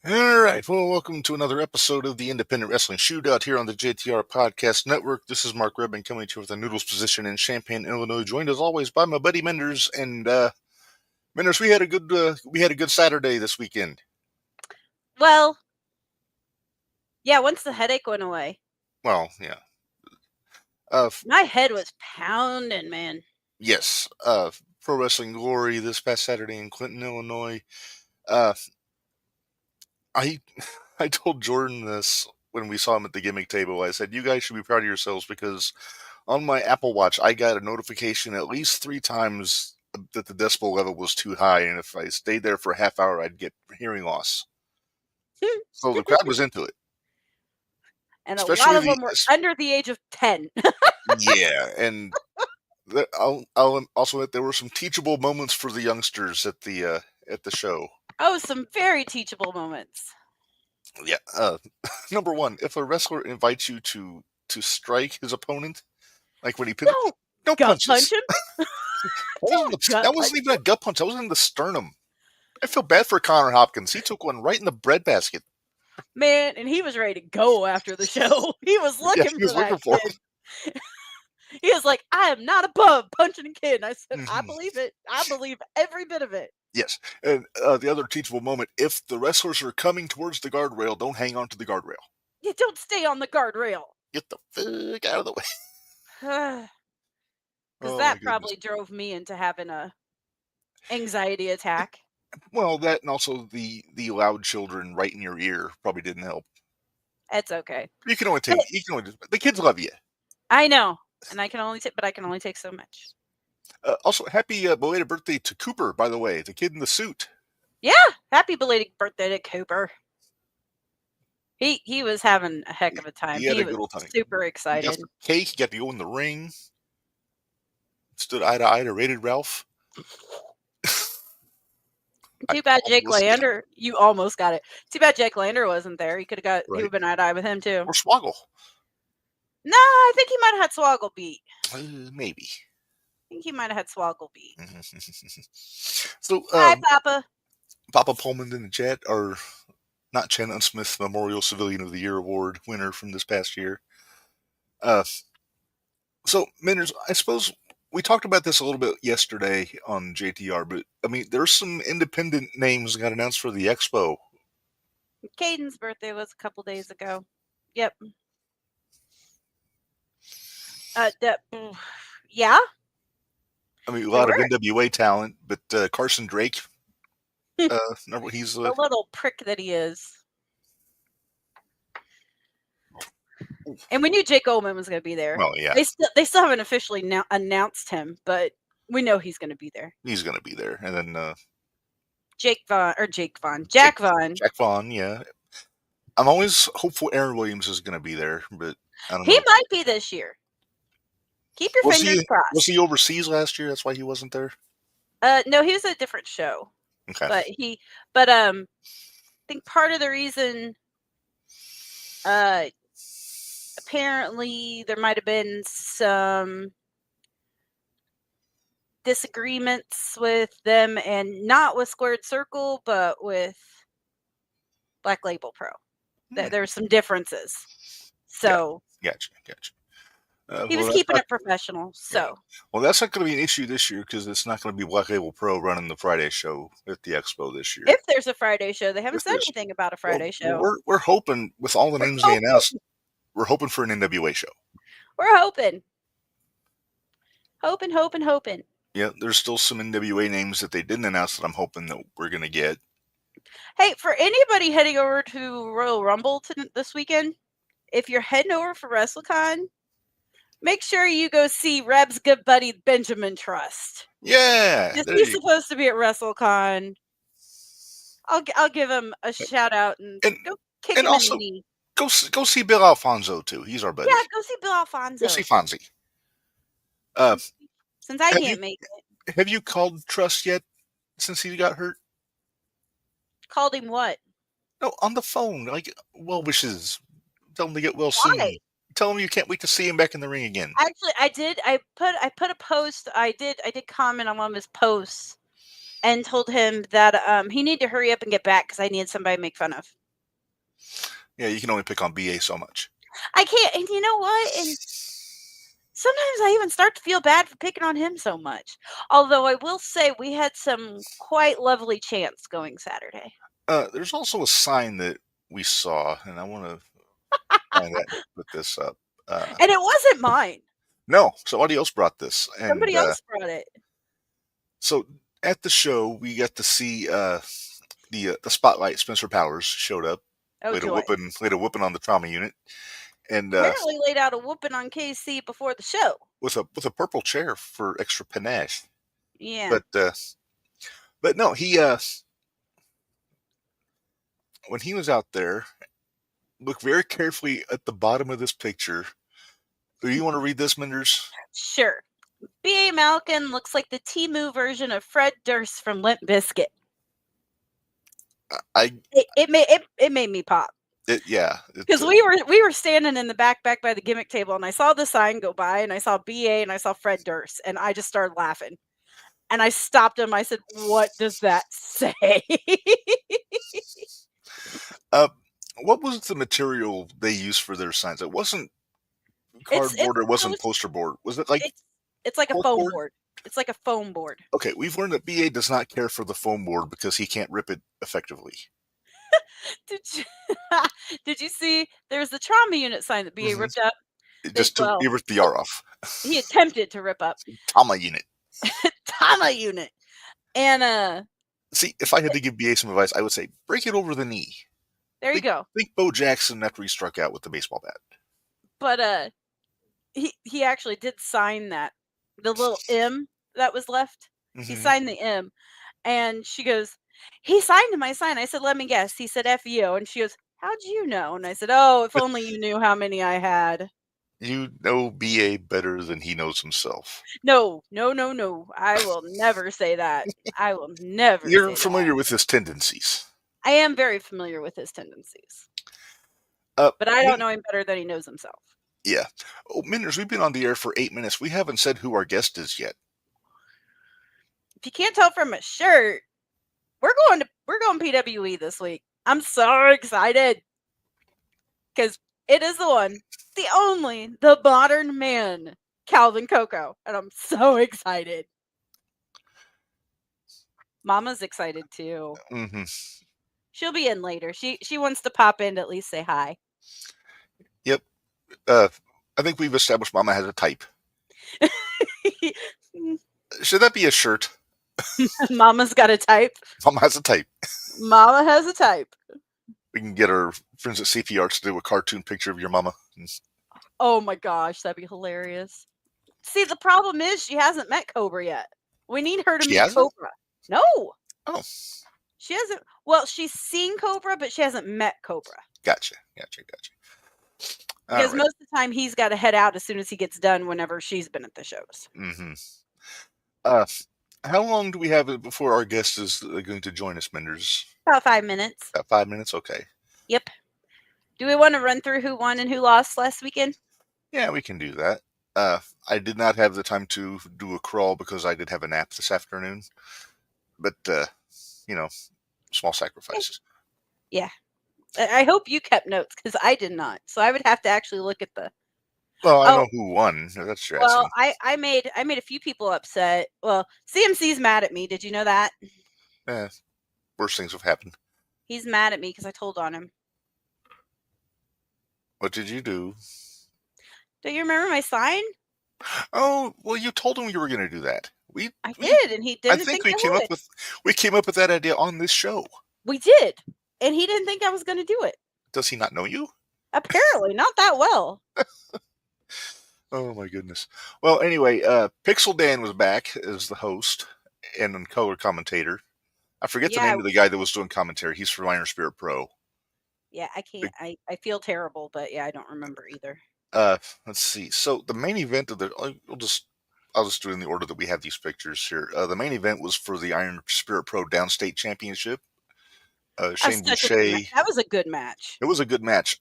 All right. Well, welcome to another episode of the Independent Wrestling Shootout here on the JTR Podcast Network. This is Mark Reb coming to you with a Noodles position in Champaign, Illinois. Joined as always by my buddy Minderz. And Minderz, we had a good Saturday this weekend. Well, yeah, once the headache went away. Well, yeah. My head was pounding, man. Yes. Pro Wrestling Glory this past Saturday in Clinton, Illinois. Uh, I I told Jordan this when we saw him at the gimmick table. I said, "You guys should be proud of yourselves because on my Apple Watch, I got a notification at least 3 times that the decibel level was too high, and if I stayed there for a half hour, I'd get hearing loss." So the crowd was into it, And a especially lot of them were under the age of 10. yeah. And I'll also add there were some teachable moments for the youngsters at the show. Oh, some very teachable moments. Yeah. Number one, if a wrestler invites you to strike his opponent, like when he pins, don't punch punch him. That wasn't even a gut punch. That was in the sternum. I feel bad for Connor Hopkins. He took one right in the breadbasket. Man, and he was ready to go after the show. He was looking for that kid. He was like, "I am not above punching a kid." And I said, "I believe it. I believe every bit of it." Yes. And the other teachable moment, if the wrestlers are coming towards the guardrail, don't hang on to the guardrail. Yeah, don't stay on the guardrail. Get the fuck out of the way. Because that probably drove me into having a anxiety attack. Well, that and also the loud children right in your ear probably didn't help. It's okay. The kids love you. I know. And I can only take so much. Also, happy belated birthday to Cooper, by the way, the kid in the suit. Yeah, happy belated birthday to Cooper. He was having a heck of a time. He had a was good old time. Super excited. He got some cake. He got to go in the ring. Stood eye to eye to Rated Ralph. Too bad Jake Lander. You almost got it. Too bad Jake Lander wasn't there. He could have got. Right. He would have been eye to eye with him too. Or Swoggle. No, I think he might have had Swoggle beat. Maybe. I think he might have had Swoggle beat. So, hi, Papa. Papa Pullman in the chat, or not Shannon Smith Memorial Civilian of the Year Award winner from this past year. So, Minderz, I suppose we talked about this a little bit yesterday on JTR, but I mean, there's some independent names got announced for the expo. Caden's birthday was a couple days ago. Yep. Yeah. I mean, a lot of NWA talent, but Carson Drake, he's the little prick that he is. And we knew Jake Oldman was going to be there. Well, yeah. They still haven't officially announced him, but we know he's going to be there. He's going to be there, and then Jack Vaughn, yeah. I'm always hopeful Aaron Williams is going to be there, but I don't know. He might be this year. Keep your fingers crossed. Was he overseas last year? That's why he wasn't there? No, he was at a different show. Okay. But I think part of the reason, apparently there might have been some disagreements with them, and not with Squared Circle, but with Black Label Pro. There were some differences. So gotcha. He was keeping it professional, so. Yeah. Well, that's not going to be an issue this year because it's not going to be Black Label Pro running the Friday show at the Expo this year. If there's a Friday show, they haven't said anything about a Friday show. We're hoping, with all the names they announced, we're hoping for an NWA show. We're hoping. Hoping. Yeah, there's still some NWA names that they didn't announce that I'm hoping that we're going to get. Hey, for anybody heading over to Royal Rumble this weekend, if you're heading over for WrestleCon, make sure you go see Reb's good buddy Benjamin Trust. Yeah, he's supposed to be at WrestleCon. I'll give him a shout out and go kick him in the knee. Go see Bill Alfonso too. He's our buddy. Yeah, go see Bill Alfonso. Go see Fonzie. Since I can't make it. Have you called Trust yet? Since he got hurt. Called him what? No, on the phone. Like, well wishes. Tell him to get well soon. Tell him you can't wait to see him back in the ring again. Actually, I did. I put a post. I did comment on one of his posts and told him that he needed to hurry up and get back because I needed somebody to make fun of. Yeah, you can only pick on BA so much. I can't, and you know what? And sometimes I even start to feel bad for picking on him so much. Although I will say we had some quite lovely chants going Saturday. There's also a sign that we saw, and I want to find that and put this up. And it wasn't mine. No, somebody else brought this. And Somebody else brought it. So at the show, we got to see the spotlight. Spencer Powers showed up, Oh, laid a joy. whooping on the trauma unit, and Apparently laid out a whooping on KC before the show. with a purple chair for extra panache. Yeah. But no, he when he was out there, look very carefully at the bottom of this picture. Do you want to read this, Minderz? Sure. B.A. Malkin looks like the Temu version of Fred Durst from Limp Bizkit. It made me pop. Because we were standing in the back by the gimmick table, and I saw the sign go by, and I saw BA, and I saw Fred Durst, and I just started laughing. And I stopped him. I said, "What does that say?" What was the material they used for their signs? It wasn't cardboard. It wasn't poster board. Was it like? It's like a foam board. It's like a foam board. Okay, we've learned that BA does not care for the foam board because he can't rip it effectively. Did you see? There's the trauma unit sign that BA ripped up. He ripped the R off. He attempted to rip up trauma unit. trauma unit, and see, if I had to give BA some advice, I would say break it over the knee. There you go. Think Bo Jackson after he struck out with the baseball bat. But he actually did sign that. The little M that was left. He signed the M. And she goes, "He signed my sign." I said, "Let me guess." He said, "F you." And she goes, "How'd you know?" And I said, "Oh, if only you knew how many I had." You know BA better than he knows himself. No. I will never say that. I will never You're familiar with his tendencies. I am very familiar with his tendencies. But I don't know him better than he knows himself. Yeah. Oh, Minderz, we've been on the air for 8 minutes. We haven't said who our guest is yet. If you can't tell from a shirt, we're going PWE this week. I'm so excited. Because it is the one, the only, the modern man, Calvin Coco. And I'm so excited. Mama's excited too. Mm-hmm. She'll be in later. She wants to pop in to at least say hi. Yep. I think we've established Mama has a type. Should that be a shirt? Mama's got a type. Mama has a type. Mama has a type. We can get our friends at CP Arts to do a cartoon picture of your mama. Oh my gosh, that'd be hilarious. See, the problem is she hasn't met Cobra yet. We need her to meet Cobra. No. Oh. She hasn't. Well, she's seen Cobra, but she hasn't met Cobra. Gotcha. Because most of the time he's got to head out as soon as he gets done whenever she's been at the shows. Mm-hmm. How long do we have before our guest is going to join us, Minderz? About 5 minutes. About 5 minutes? Okay. Yep. Do we want to run through who won and who lost last weekend? Yeah, we can do that. I did not have the time to do a crawl because I did have a nap this afternoon. But, small sacrifices. Yeah. I hope you kept notes because I did not. So I would have to actually look at the. Well, I know who won. That's your asking. Well, I made a few people upset. Well, CMC's mad at me. Did you know that? Worse things have happened. He's mad at me because I told on him. What did you do? Do you remember my sign? Oh, well, you told him you were going to do that. I did, and he didn't. I think we came up with that idea on this show. We did, and he didn't think I was going to do it. Does he not know you? Apparently, not that well. Oh my goodness. Well, anyway, Pixel Dan was back as the host and color commentator. I forget the name of the guy that was doing commentary. He's for Iron Spirit Pro. Yeah, I can't. I feel terrible, but yeah, I don't remember either. Let's see. So the main event of I'll just do it in the order that we have these pictures here. The main event was for the Iron Spirit Pro Downstate Championship. Shane Boucher. That was a good match. It was a good match.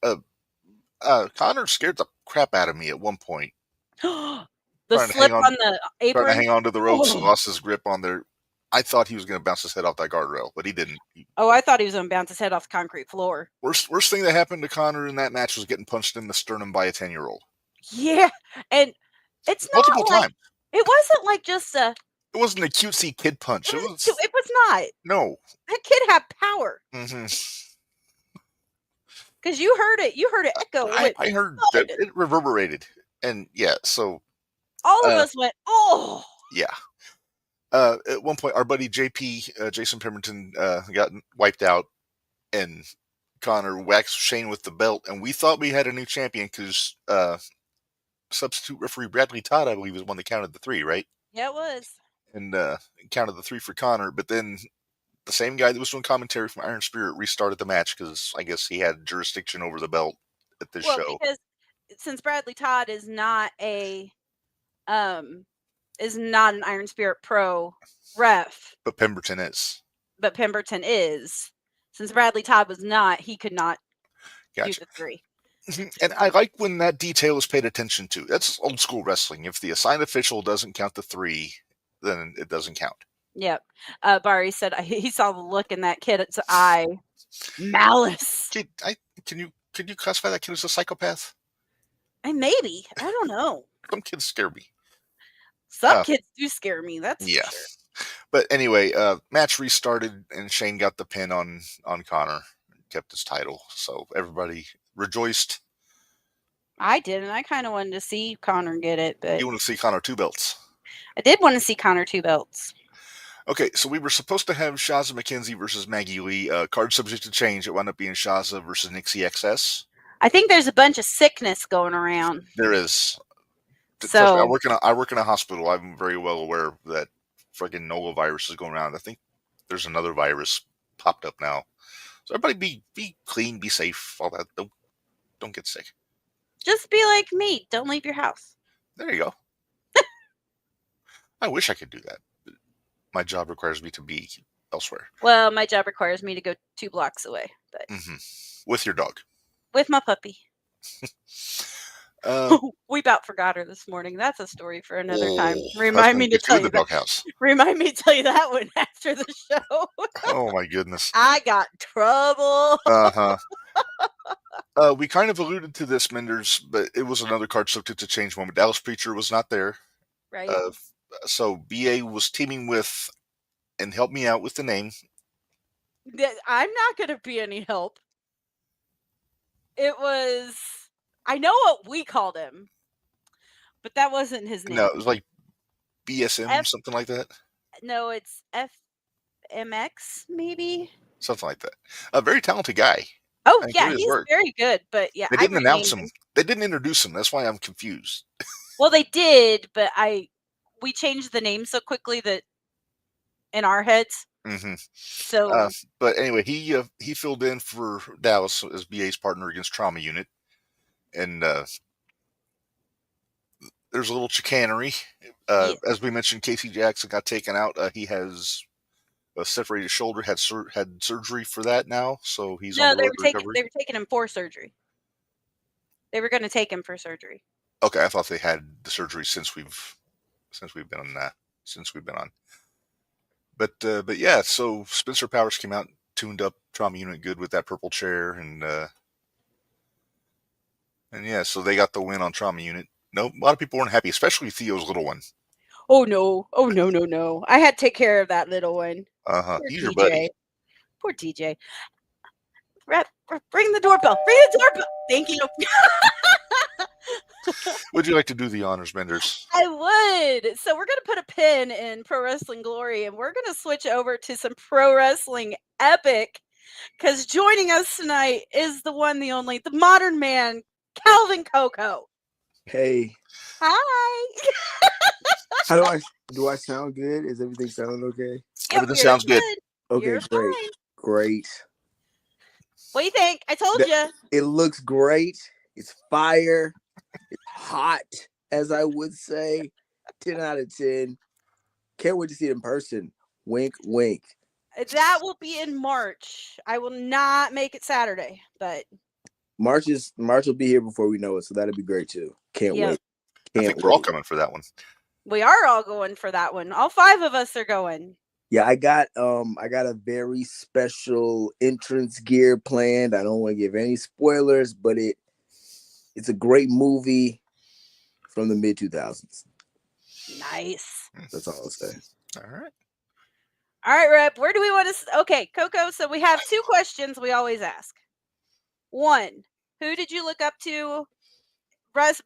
Connor scared the crap out of me at one point. The slip on the apron. Trying to hang on to the ropes and lost his grip on there. I thought he was going to bounce his head off that guardrail, but he didn't. Oh, I thought he was going to bounce his head off the concrete floor. Worst thing that happened to Connor in that match was getting punched in the sternum by a 10-year-old. Yeah, and it's not multiple times. It wasn't like just a. It wasn't a cutesy kid punch. It was not. No. That kid had power. Mm-hmm. Because you heard it. You heard it echo. I heard that it reverberated. And yeah, so. All of us went, oh. Yeah. At one point, our buddy Jason Pemberton, got wiped out, and Connor waxed Shane with the belt, and we thought we had a new champion because substitute referee Bradley Todd, I believe, was one that counted the 3, right? Yeah, it was. And counted the 3 for Connor, but then the same guy that was doing commentary from Iron Spirit restarted the match because I guess he had jurisdiction over the belt at this show. Because since Bradley Todd is not an Iron Spirit Pro ref, but Pemberton is. Since Bradley Todd was not, he could not do the 3. And I like when that detail is paid attention to. That's old school wrestling. If the assigned official doesn't count the 3, then it doesn't count. Yep. Barry said he saw the look in that kid's eye. Malice. Can you classify that kid as a psychopath? Maybe. I don't know. Some kids scare me. Some kids do scare me. That's for sure. But anyway, match restarted and Shane got the pin on Connor, kept his title. So everybody rejoiced. I didn't. I kind of wanted to see Connor get it, but you want to see Connor 2 belts. I did want to see Connor 2 belts. Okay, so we were supposed to have Shaza McKenzie versus Maggie Lee. Card subject to change. It wound up being Shaza versus Nixie XS. I think there's a bunch of sickness going around. There is. So I work in a hospital. I'm very well aware that friggin' NOLA virus is going around. I think there's another virus popped up now. So everybody be clean, be safe, all that. Don't get sick. Just be like me. Don't leave your house. There you go. I wish I could do that. My job requires me to be elsewhere. Well, my job requires me to go 2 blocks away. But with your dog. With my puppy. We about forgot her this morning. That's a story for another time. Remind me to tell you that. Remind me to tell you that one after the show. Oh my goodness. I got trouble. We kind of alluded to this, Minderz, but it was another card subject to change moment. Dallas Preacher was not there. Right. So BA was teaming with, and help me out with the name. I'm not going to be any help. It was, I know what we called him, but that wasn't his name. No, it was like BSM, something like that. No, it's FMX, maybe. Something like that. A very talented guy. Oh, yeah, he's very good, but yeah. They didn't announce him. They didn't introduce him. That's why I'm confused. Well, they did, but we changed the name so quickly that in our heads. Mm-hmm. So, but anyway, he filled in for Dallas as BA's partner against Trauma Unit, and there's a little chicanery. As we mentioned, Casey Jackson got taken out. He has a separated shoulder. Had surgery for that now, so he's on the road to recovery. They were taking him for surgery. They were going to take him for surgery. Okay, I thought they had the surgery since we've been on. But yeah, so Spencer Powers came out, tuned up Trauma Unit good with that purple chair, and yeah, so they got the win on Trauma Unit. No, a lot of people weren't happy, especially Theo's little one. Oh no! I had to take care of that little one. He's your buddy. Poor DJ. Ring the doorbell. Thank you. Would you like to do the honors, Minderz? I would. So we're going to put a pin in Pro Wrestling Glory, and we're going to switch over to some Pro Wrestling Epic, because joining us tonight is the one, the only, the modern man, Calvin Coco. Hey. Hi. How do I sound good? Is everything sounding okay? Everything sounds good. Okay, You're great. Fine. Great. What do you think? I told you. It looks great. It's fire. It's hot, as I would say. 10 out of 10. Can't wait to see it in person. Wink, wink. That will be in March. I will not make it Saturday, but March will be here before we know it, so that'll be great too. Can't wait. I think we're all coming for that one. We are all going for that one. All 5 of us are going. Yeah, I got a very special entrance gear planned. I don't want to give any spoilers, but it's a great movie from the mid 2000s. Nice. That's all I'll say. All right. All right, Reb, where do we want to? Okay, Coco. So we have two questions we always ask. One, who did you look up to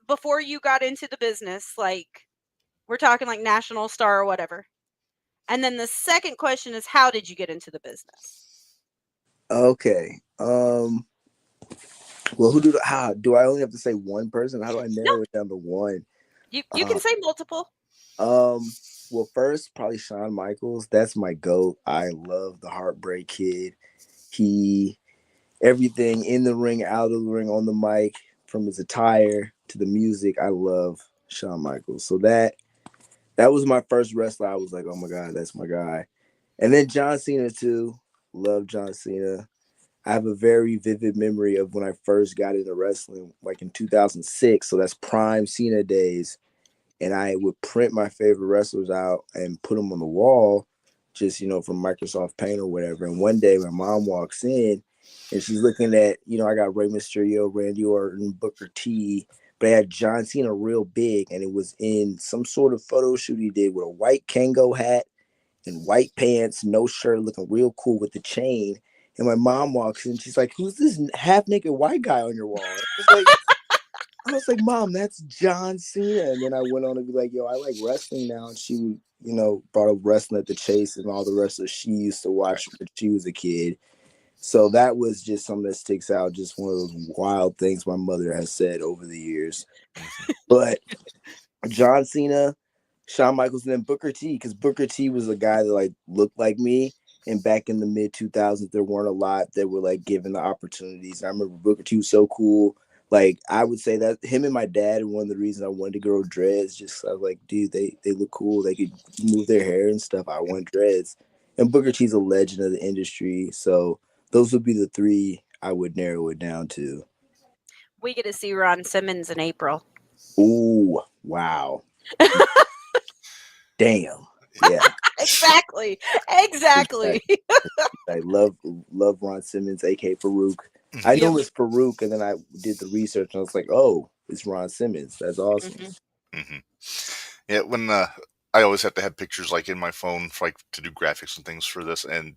before you got into the business? Like, we're talking like national star or whatever. And then the second question is, how did you get into the business? Okay. Well, how do I only have to say one person? How do I narrow it down to one? You can say multiple. Well, first probably Shawn Michaels. That's my GOAT. I love the Heartbreak Kid. Everything in the ring, out of the ring, on the mic, from his attire to the music. I love Shawn Michaels. So that was my first wrestler. I was like, oh my God, that's my guy. And then John Cena too. Love John Cena. I have a very vivid memory of when I first got into wrestling, like in 2006. So that's prime Cena days. And I would print my favorite wrestlers out and put them on the wall, just, from Microsoft Paint or whatever. And one day my mom walks in and she's looking at, I got Rey Mysterio, Randy Orton, Booker T, but I had John Cena real big. And it was in some sort of photo shoot he did with a white Kango hat and white pants, no shirt, looking real cool with the chain. And my mom walks in, she's like, who's this half-naked white guy on your wall? I was like, Mom, that's John Cena. And then I went on to be like, yo, I like wrestling now. And she, brought up wrestling at the Chase and all the wrestlers she used to watch when she was a kid. So that was just something that sticks out, just one of those wild things my mother has said over the years. But John Cena, Shawn Michaels, and then Booker T, because Booker T was a guy that looked like me. And back in the mid 2000s, there weren't a lot that were given the opportunities. And I remember Booker T was so cool. I would say that him and my dad are one of the reasons I wanted to grow dreads. Just I was like, dude, they look cool. They could move their hair and stuff. I want dreads. And Booker T's a legend of the industry. So those would be the three I would narrow it down to. We get to see Ron Simmons in April. Ooh, wow. Damn. Yeah. Exactly. I love Ron Simmons, aka Farouk. I knew it was Farouk, and then I did the research, and I was like, "Oh, it's Ron Simmons. That's awesome." Mm-hmm. Yeah, when I always have to have pictures in my phone to do graphics and things for this, and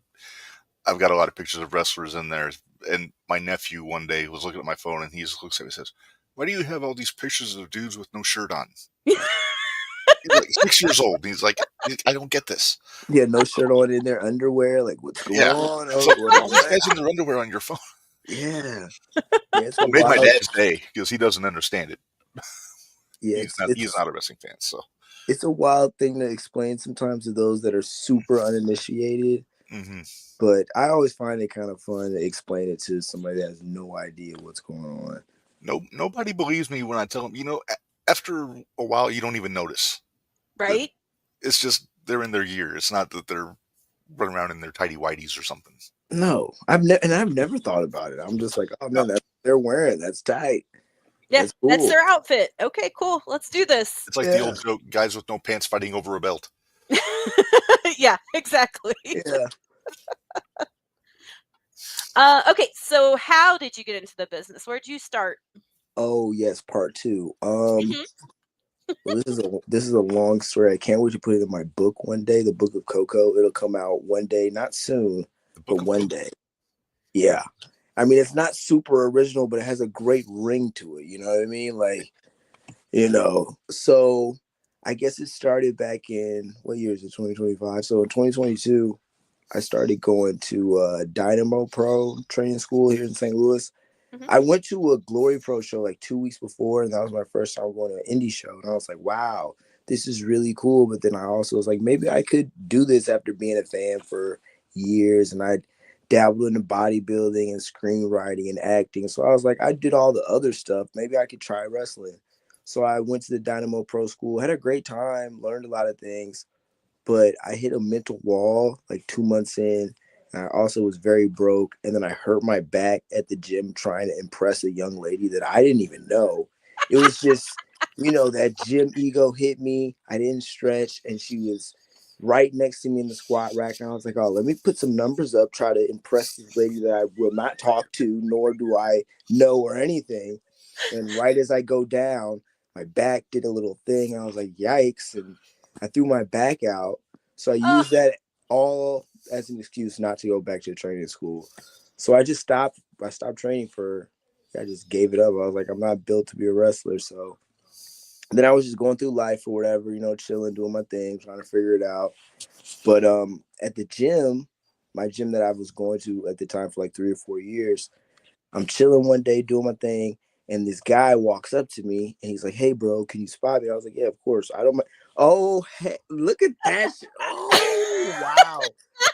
I've got a lot of pictures of wrestlers in there. And my nephew one day was looking at my phone, and he just looks at me and says, "Why do you have all these pictures of dudes with no shirt on?" He's 6 years old. And he's like, "I don't get this." Yeah, no shirt on in their underwear. What's going on? All these guys in their underwear on your phone. Yeah, it's made my dad's day because he doesn't understand it. Yeah, he's not a wrestling fan, so it's a wild thing to explain sometimes to those that are super uninitiated. Mm-hmm. But I always find it kind of fun to explain it to somebody that has no idea what's going on. Nobody believes me when I tell them. After a while, you don't even notice. Right? It's just they're in their gear. It's not that they're running around in their tidy whities or something. No, I've never thought about it. I'm just like, oh man, that's what they're wearing. That's tight. Yeah, that's cool. That's their outfit. Okay, cool. Let's do this. It's like the old joke: guys with no pants fighting over a belt. Yeah, exactly. Yeah. Okay, so how did you get into the business? Where'd you start? Oh yes, part 2. Well, this is a long story. I can't wait to put it in my book one day. The Book of Coco. It'll come out one day, not soon, but one day. Yeah, I mean it's not super original, but it has a great ring to it. You know what I mean? So I guess it started back in what year is it? 2025. So in 2022, I started going to Dynamo Pro training school here in St. Louis. I went to a Glory Pro show 2 weeks before, and that was my first time going to an indie show. And I was like, wow, this is really cool. But then I also was like, maybe I could do this after being a fan for years. And I dabbled in bodybuilding and screenwriting and acting. So I was like, I did all the other stuff. Maybe I could try wrestling. So I went to the Dynamo Pro School, had a great time, learned a lot of things. But I hit a mental wall 2 months in. And I also was very broke. And then I hurt my back at the gym trying to impress a young lady that I didn't even know. It was just, that gym ego hit me. I didn't stretch. And she was right next to me in the squat rack. And I was like, oh, let me put some numbers up, try to impress this lady that I will not talk to, nor do I know or anything. And right as I go down, my back did a little thing. And I was like, yikes. And I threw my back out. So I used that all as an excuse not to go back to training school. So I just stopped. I stopped training I just gave it up. I was like, I'm not built to be a wrestler. So then I was just going through life or whatever, chilling, doing my thing, trying to figure it out. But at the gym, my gym that I was going to at the time for like 3 or 4 years, I'm chilling one day doing my thing, and this guy walks up to me and he's like, "Hey, bro, can you spot me?" I was like, "Yeah, of course. I don't mind." Oh, hey, look at that! Oh, wow,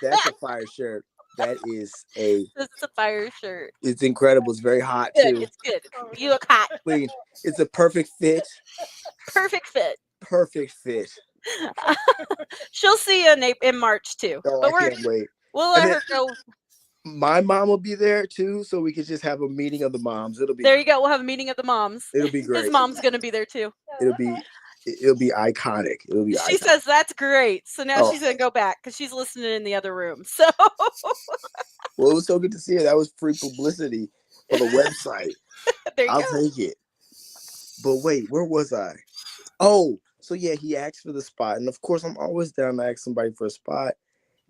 that's a fire shirt. That is It's a fire shirt. It's incredible. It's very hot Good. too. It's good. You look hot. Clean. It's a perfect fit. Perfect fit. Perfect fit. She'll see you in March too. Oh, But I can't wait. we'll And let then her go. my mom will be there too, so we could just have a meeting of the moms. There you go. We'll have a meeting of the moms. It'll be His great. mom's gonna be there too. It'll be iconic. It'll be She iconic. says that's great. So now Oh. she's gonna go back because she's listening in the other room. So Well, it was so good to see her. That was free publicity for the website. there you I'll go. take it. But wait, where was I? Oh, so yeah, he asked for the spot. And of course, I'm always down to ask somebody for a spot.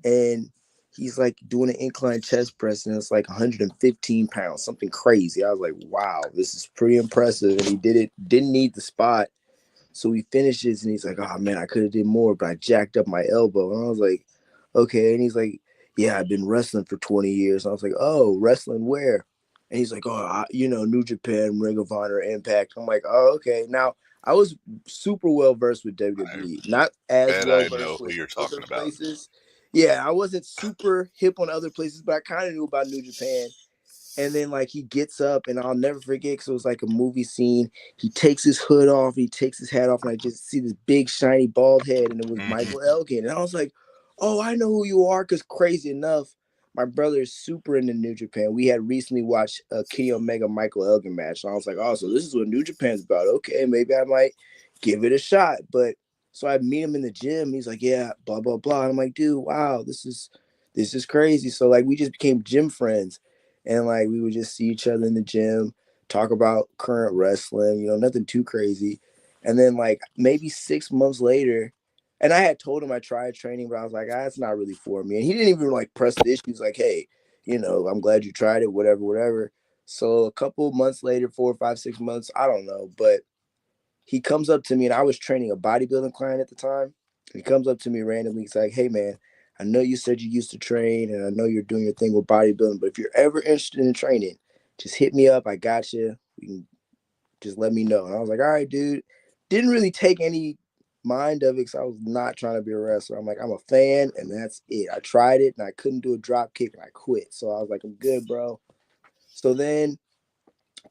And he's like doing an incline chest press, and it's like 115 pounds, something crazy. I was like, wow, this is pretty impressive. And he didn't need the spot. So he finishes, and he's like, oh man, I could have did more, but I jacked up my elbow. And I was like, okay. And he's like, yeah, I've been wrestling for 20 years. And I was like, oh, wrestling where? And he's like, oh, New Japan, Ring of Honor, Impact. I'm like, oh, okay. Now, I was super well versed with WWE, not as Bet well I know versed who with you're other talking about. places. Yeah, I wasn't super hip on other places, but I kind of knew about New Japan. And then like he gets up, and I'll never forget because it was like a movie scene. He takes his hood off, he takes his hat off, and I just see this big shiny bald head, and it was Michael Elgin. And I was like, oh, I know who you are. Because crazy enough, my brother is super into New Japan. We had recently watched a Kenny Omega Michael Elgin match, and I was like, oh, so this is what New Japan's about. Okay, maybe I might give it a shot. But so I meet him in the gym. He's like, yeah, blah blah blah. And I'm like, dude, wow, this is crazy. So like we just became gym friends. And like we would just see each other in the gym, talk about current wrestling, nothing too crazy. And then like maybe 6 months later, and I had told him I tried training, but I was like, it's not really for me. And he didn't even like press the issue. He's like, hey, I'm glad you tried it, whatever, whatever. So a couple months later, 4, 5, 6 months, I don't know, but he comes up to me, and I was training a bodybuilding client at the time. He comes up to me randomly. He's like, hey man, I know you said you used to train, and I know you're doing your thing with bodybuilding, but if you're ever interested in training, just hit me up. I got you. You can just let me know. And I was like, all right, dude. Didn't really take any mind of it because I was not trying to be a wrestler. I'm like, I'm a fan, and that's it. I tried it, and I couldn't do a drop kick, and I quit. So I was like, I'm good, bro. So then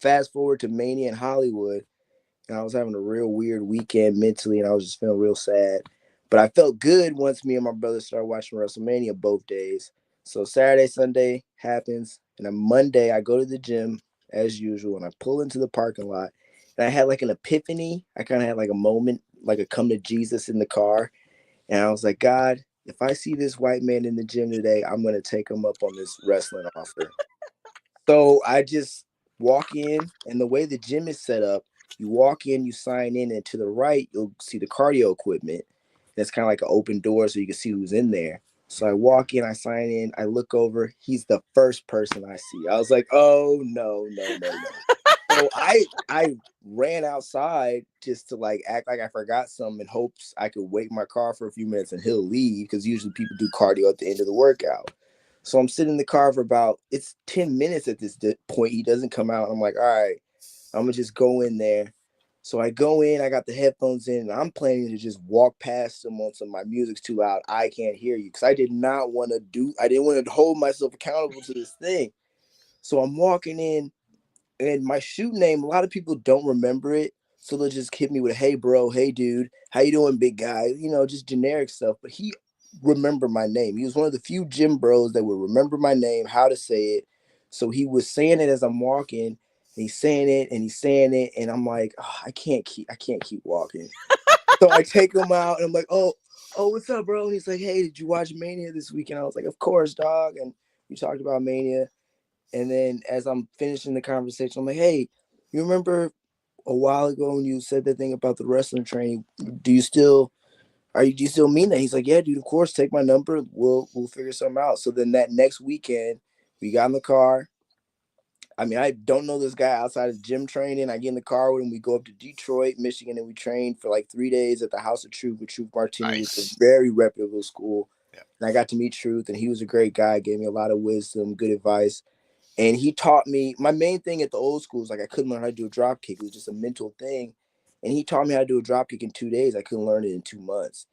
fast forward to Mania in Hollywood, and I was having a real weird weekend mentally, and I was just feeling real sad. But I felt good once me and my brother started watching WrestleMania both days. So Saturday, Sunday happens, and on Monday I go to the gym as usual, and I pull into the parking lot, and I had like an epiphany. I kind of had like a moment, like a come to Jesus in the car, and I was like, God, if I see this white man in the gym today, I'm gonna take him up on this wrestling offer. So I just walk in, and the way the gym is set up, you walk in, you sign in, and to the right, you'll see the cardio equipment. That's kind of like an open door so you can see who's in there. So I walk in, I sign in, I look over. He's the first person I see. I was like, oh, no, no, no, no. So I ran outside just to like act like I forgot something in hopes I could wait my car for a few minutes and he'll leave because usually people do cardio at the end of the workout. So I'm sitting in the car for it's 10 minutes at this point. He doesn't come out. I'm like, all right, I'm going to just go in there. So I go in, I got the headphones in, and I'm planning to just walk past him on some my music's too loud. I can't hear you because I didn't want to hold myself accountable to this thing. So I'm walking in, and my shoot name, a lot of people don't remember it. So they'll just hit me with, hey, bro, hey, dude, how you doing, big guy? Just generic stuff. But he remembered my name. He was one of the few gym bros that would remember my name, how to say it. So he was saying it as I'm walking. He's saying it, and he's saying it. And I'm like, I can't keep walking. So I take him out, and I'm like, oh, oh, what's up, bro? And he's like, hey, did you watch Mania this weekend? I was like, of course, dog. And we talked about Mania. And then as I'm finishing the conversation, I'm like, hey, you remember a while ago when you said that thing about the wrestling training? Do you still do you still mean that? He's like, yeah, dude, of course, take my number. We'll figure something out. So then that next weekend, we got in the car. I mean, I don't know this guy outside of gym training. I get in the car with him. We go up to Detroit, Michigan, and we train for like 3 days at the House of Truth with Truth Martini, which is a Nice. very reputable school. Yeah. And I got to meet Truth, and he was a great guy, gave me a lot of wisdom, good advice. And he taught me, my main thing at the old school was like I couldn't learn how to do a drop kick. It was just a mental thing. And he taught me how to do a drop kick in 2 days. I couldn't learn it in 2 months.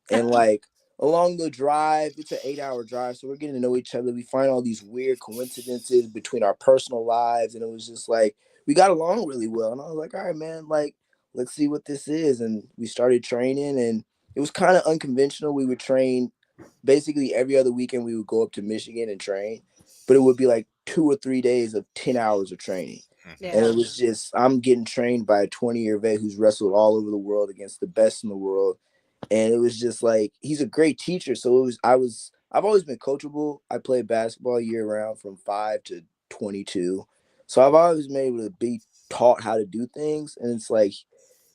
And like along the drive, it's an 8-hour drive. So we're getting to know each other. We find all these weird coincidences between our personal lives. And it was just like, we got along really well. And I was like, all right, man, like, let's see what this is. And we started training, and it was kind of unconventional. We would train basically every other weekend. We would go up to Michigan and train, but it would be like 2 or 3 days of 10 hours of training. And it was just, I'm getting trained by a 20-year vet who's wrestled all over the world against the best in the world. And it was just like, he's a great teacher. So I've always been coachable. I played basketball year round from 5 to 22. So I've always been able to be taught how to do things. And it's like,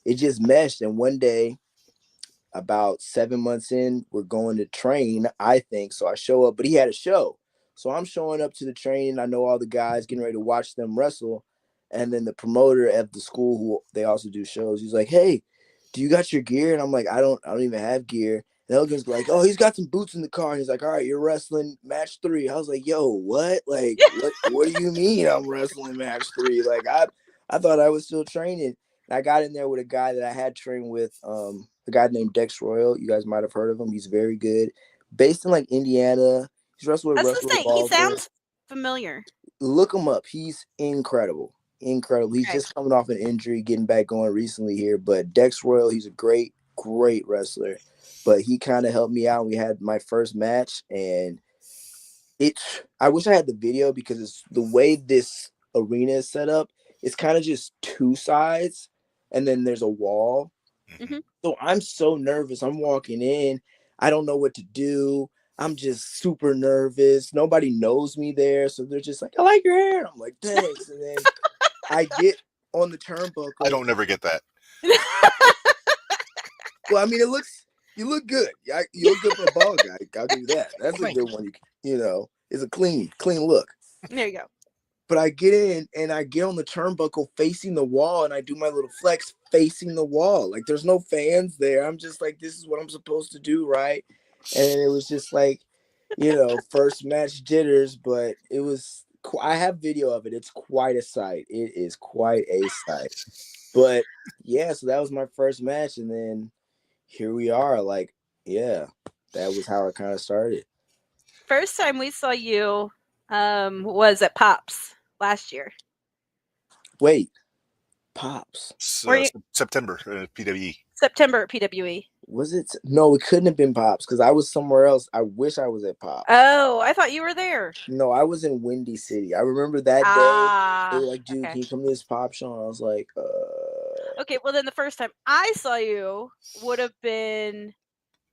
it just meshed. And one day, about 7 months in, we're going to train, I think. So I show up, but he had a show. So I'm showing up to the training. I know all the guys, getting ready to watch them wrestle. And then the promoter at the school, who they also do shows, he's like, hey, do you got your gear? And I'm like, I don't even have gear. And Elgin's like, oh, he's got some boots in the car. And he's like, all right, you're wrestling match 3. I was like, yo, what? Like, what do you mean I'm wrestling match 3? Like, I thought I was still training. And I got in there with a guy that I had trained with, a guy named Dex Royal. You guys might have heard of him. He's very good. Based in like Indiana. He's wrestled with That's the Russell thing. He Revolver. sounds familiar. Look him up. He's incredible. Incredible. He's Okay. just coming off an injury, getting back going recently here. But Dex Royal, he's a great wrestler. But he kind of helped me out. We had my first match, and I wish I had the video, because it's the way this arena is set up. It's kind of just 2 sides, and then there's a wall. Mhm. So I'm so nervous. I'm walking in. I don't know what to do. I'm just super nervous. Nobody knows me there. So they're just like, I like your hair. I'm like, thanks. And then I get on the turnbuckle. I don't never get that. Well, I mean, you look good. You look good for a bald guy. I'll give you that. That's a good one. It's a clean look. There you go. But I get in, and I get on the turnbuckle facing the wall, and I do my little flex facing the wall. Like, there's no fans there. I'm just like, this is what I'm supposed to do, right? And it was just like, first match jitters, but it was, I have video of it. It's quite a sight. It is quite a sight. But yeah, so that was my first match. And then here we are. Like, yeah, that was how it kind of started. First time we saw you was at Pops last year. Wait, Pops? September, PWE. September at PWE. Was it? No, it couldn't have been Pops, because I was somewhere else. I wish I was at Pops. Oh, I thought you were there. No, I was in Windy City. I remember that day. They were like, dude, can you come to this Pop show? And I was like, Okay, well, then the first time I saw you would have been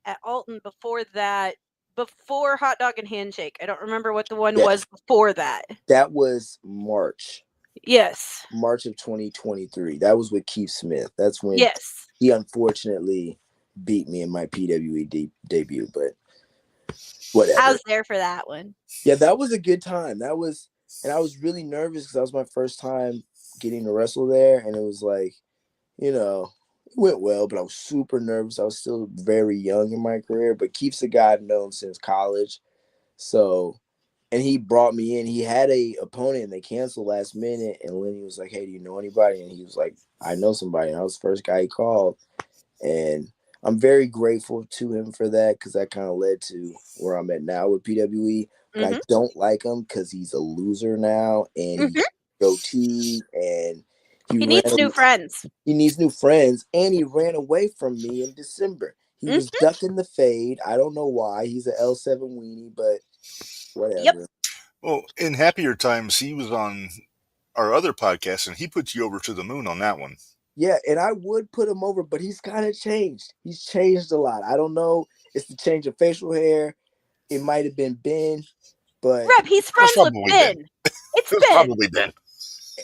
at Alton. Before that, before Hot Dog and Handshake. I don't remember what the one was before that. That was March. Yes. March of 2023. That was with Keith Smith. That's when he unfortunately beat me in my PWE debut, but whatever. I was there for that one. Yeah, that was a good time. And I was really nervous, because that was my first time getting to wrestle there, and it was like, it went well, but I was super nervous. I was still very young in my career, but Keith's a guy I've known since college. So, and he brought me in. He had a opponent, and they canceled last minute, and Lenny was like, hey, do you know anybody? And he was like, I know somebody. And I was the first guy he called. And I'm very grateful to him for that, because that kind of led to where I'm at now with PWE. But I don't like him because he's a loser now, and he's goatee, and he needs new friends. He needs new friends, and he ran away from me in December. He was ducking the fade. I don't know why. He's an L7 weenie, but whatever. Yep. Well, in happier times, he was on our other podcast, and he put you over to the moon on that one. Yeah, and I would put him over, but he's kind of changed. He's changed a lot. I don't know It's the change of facial hair. It might have been Ben, but Reb, he's friends with probably Ben. It's It's Ben. probably Ben.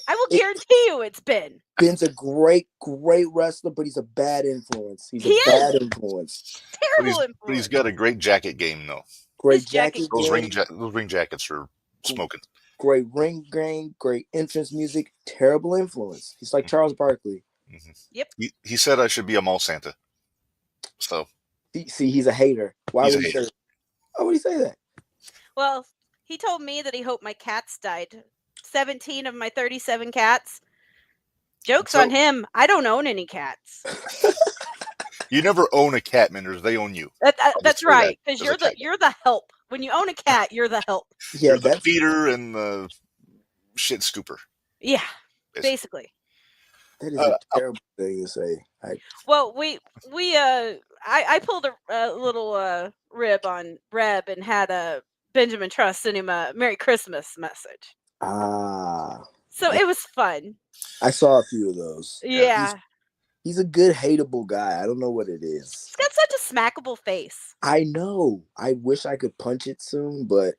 I will guarantee you it's Ben. Ben's a great wrestler, but he's a bad influence. He's He a bad is. influence. Terrible But he's influence. got a great jacket game, though. Great His jacket jacket game, Those ring jackets are smoking. great ring game, great entrance music, terrible influence. He's like Charles Barkley. Mm-hmm. Yep. He said I should be a mall Santa. So See, he's a hater. Why He's would a he say that? Why would he say that? Well, he told me that he hoped my cats died. 17 of my 37 cats. Joke's on him. I don't own any cats. You never own a cat, Minderz. They own you. That's right, because as a you're the help. When you own a cat, you're the help. Yeah, You're the feeder and the shit scooper. Yeah, basically. That is a terrible thing to say. Well, I pulled a little rib on Reb and had a Benjamin Trust send him a Merry Christmas message. So it was fun. I saw a few of those. Yeah. He's a good hateable guy. I don't know what it is. He's got such a smackable face. I know. I wish I could punch it soon, but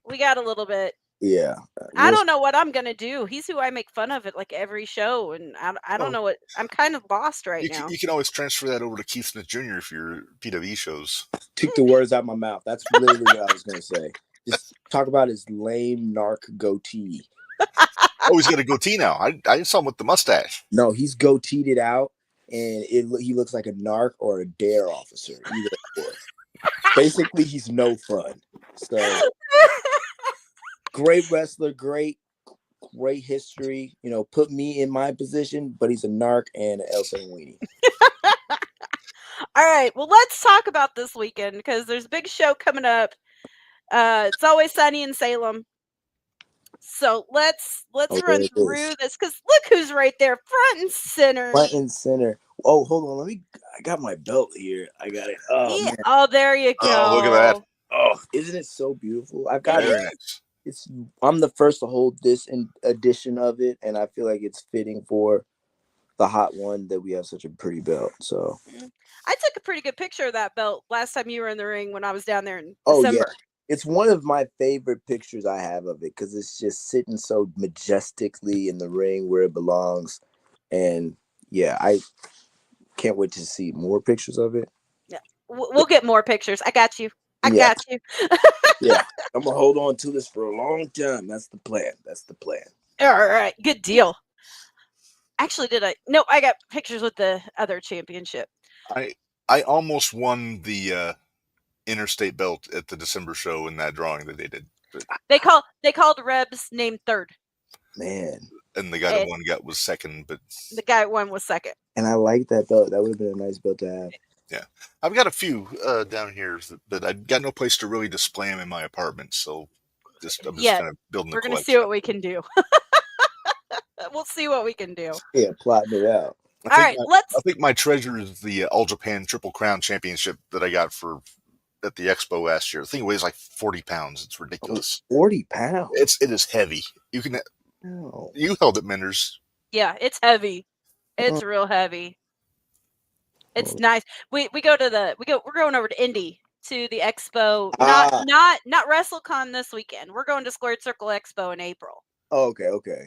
we got a little bit. Yeah. I don't know what I'm gonna do. He's who I make fun of at like every show, and I don't know what. I'm kind of lost right now. You can always transfer that over to Keith Smith Jr. if you're PW shows. Took the words out of my mouth. That's literally what I was gonna say. Just talk about his lame narc goatee. Oh, he's got a goatee now. I saw him with the mustache. No, he's goateed it out, and he looks like a narc or a dare officer. Either or. Basically, he's no fun. So great wrestler, great history. You know, put me in my position, but he's a narc and an El Weenie. All right, well, let's talk about this weekend because there's a big show coming up. It's Always Sunny in Salem. So let's run through this because look who's right there, front and center. Front and center. Oh, hold on. I got my belt here. I got it. Oh, yeah. Man. Oh, there you go. Oh, look at that. Oh, isn't it so beautiful? I've got it. Nice. I'm the first to hold this edition of it, and I feel like it's fitting for the hot one that we have such a pretty belt. So I took a pretty good picture of that belt last time you were in the ring when I was down there in December. Yeah. It's one of my favorite pictures I have of it because it's just sitting so majestically in the ring where it belongs. And yeah, I can't wait to see more pictures of it. Yeah, we'll get more pictures. I got you. I got you. Yeah, I'm going to hold on to this for a long time. That's the plan. All right, good deal. Actually, No, I got pictures with the other championship. I almost won the interstate belt at the December show in that drawing that they did. They called Reb's name third. Man. And the guy that won was second, but the guy that won was second. And I like that belt. That would have been a nice belt to have. Yeah. I've got a few down here that I've got no place to really display them in my apartment, so I'm just kind of building. We're going to see what we can do. We'll see what we can do. Yeah, plotting it out. I think my treasure is the All Japan Triple Crown Championship that I got at the expo last year. I think it weighs like 40 pounds. It's ridiculous. 40 pounds? It is heavy. You held it, Minderz. Yeah, it's heavy. It's real heavy. It's nice. We're going over to Indy to the expo. Not WrestleCon this weekend. We're going to Squared Circle Expo in April. Oh, okay.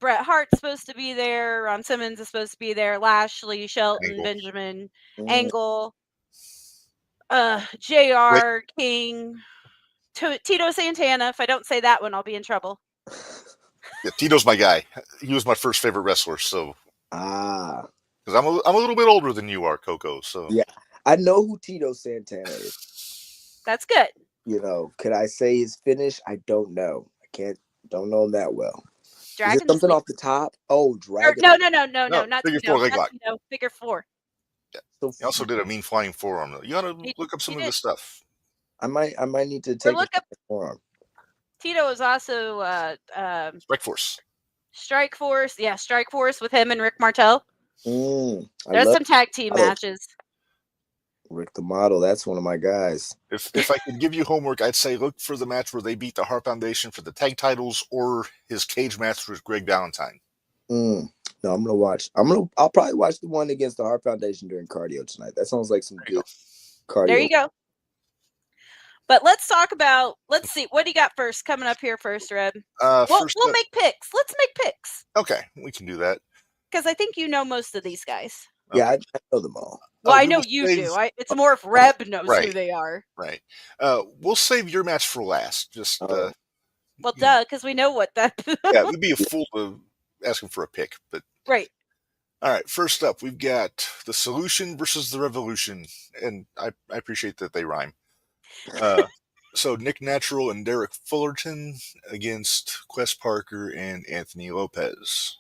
Bret Hart's supposed to be there. Ron Simmons is supposed to be there. Lashley, Shelton, Benjamin, Angle, JR, King, Tito Santana. If I don't say that one, I'll be in trouble. Yeah, Tito's my guy. He was my first favorite wrestler. So because I'm a little bit older than you are, Coco. So yeah, I know who Tito Santana is. That's good. You know, could I say his finish? I don't know. Don't know him that well. Is it something off the top? Oh, Dragon. No, not figure four leg lock. Figure four. Yeah. So he also did a mean flying forearm. You got to look up some of this stuff. I might need to take look up forearm. Tito is also Strike Force. Strike Force, yeah, Strike Force with him and Rick Martel. There's some tag team matches. Rick the Model, that's one of my guys. If I could give you homework, I'd say look for the match where they beat the Hart Foundation for the tag titles, or his cage match with Greg Valentine. No, I'm gonna watch. I'll probably watch the one against the Hart Foundation during cardio tonight. That sounds like some good Cardio. There you go. But let's talk about, let's see, what do you got first? Coming up here first, Reb. We'll make picks. Let's make picks. Okay, we can do that. Because I think you know most of these guys. Yeah, I know them all. Well, I know you do. It's more if Reb knows who they are. Right. We'll save your match for last. Just well, duh, because we know what that. Yeah, we'd be a fool to ask him for a pick, but right. All right. First up, we've got the Solution versus the Revolution, and I appreciate that they rhyme. So Nick Natural and Derek Fullerton against Quest Parker and Anthony Lopez.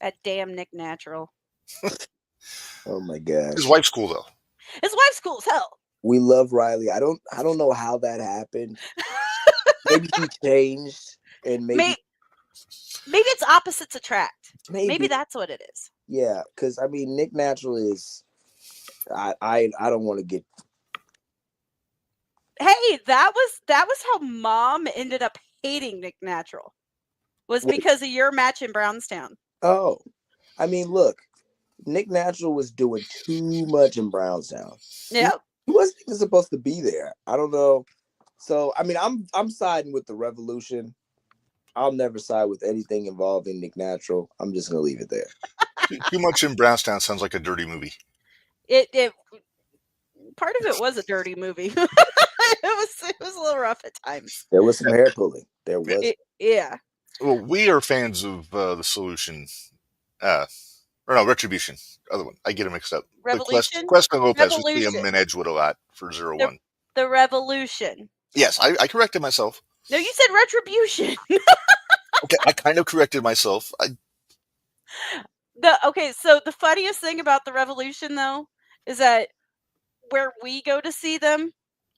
That damn Nick Natural. Oh my gosh. His wife's cool though. His wife's cool as hell. We love Riley. I don't know how that happened. Maybe he changed, and maybe it's opposites attract. Maybe that's what it is. Yeah, because I mean, Nick Natural is. I don't want to get. Hey, that was how Mom ended up hating Nick Natural. Was because of your match in Brownstown. Oh, I mean, look, Nick Natural was doing too much in Brownstown. Yeah, he wasn't even supposed to be there. I don't know. So I mean, I'm siding with the Revolution. I'll never side with anything involving Nick Natural. I'm just gonna leave it there. Too much in Brownstown sounds like a dirty movie. It part of it was a dirty movie. it was a little rough at times. There was some hair pulling. There was. Yeah. Well, we are fans of the Solution. Or no, Retribution. Other one. I get them mixed up. Revolution? Quest and Lopez. We see them in Edgewood a lot for 0-1. The Revolution. Yes, I corrected myself. No, you said Retribution. Okay, I kind of corrected myself. So the funniest thing about the Revolution, though, is that where we go to see them,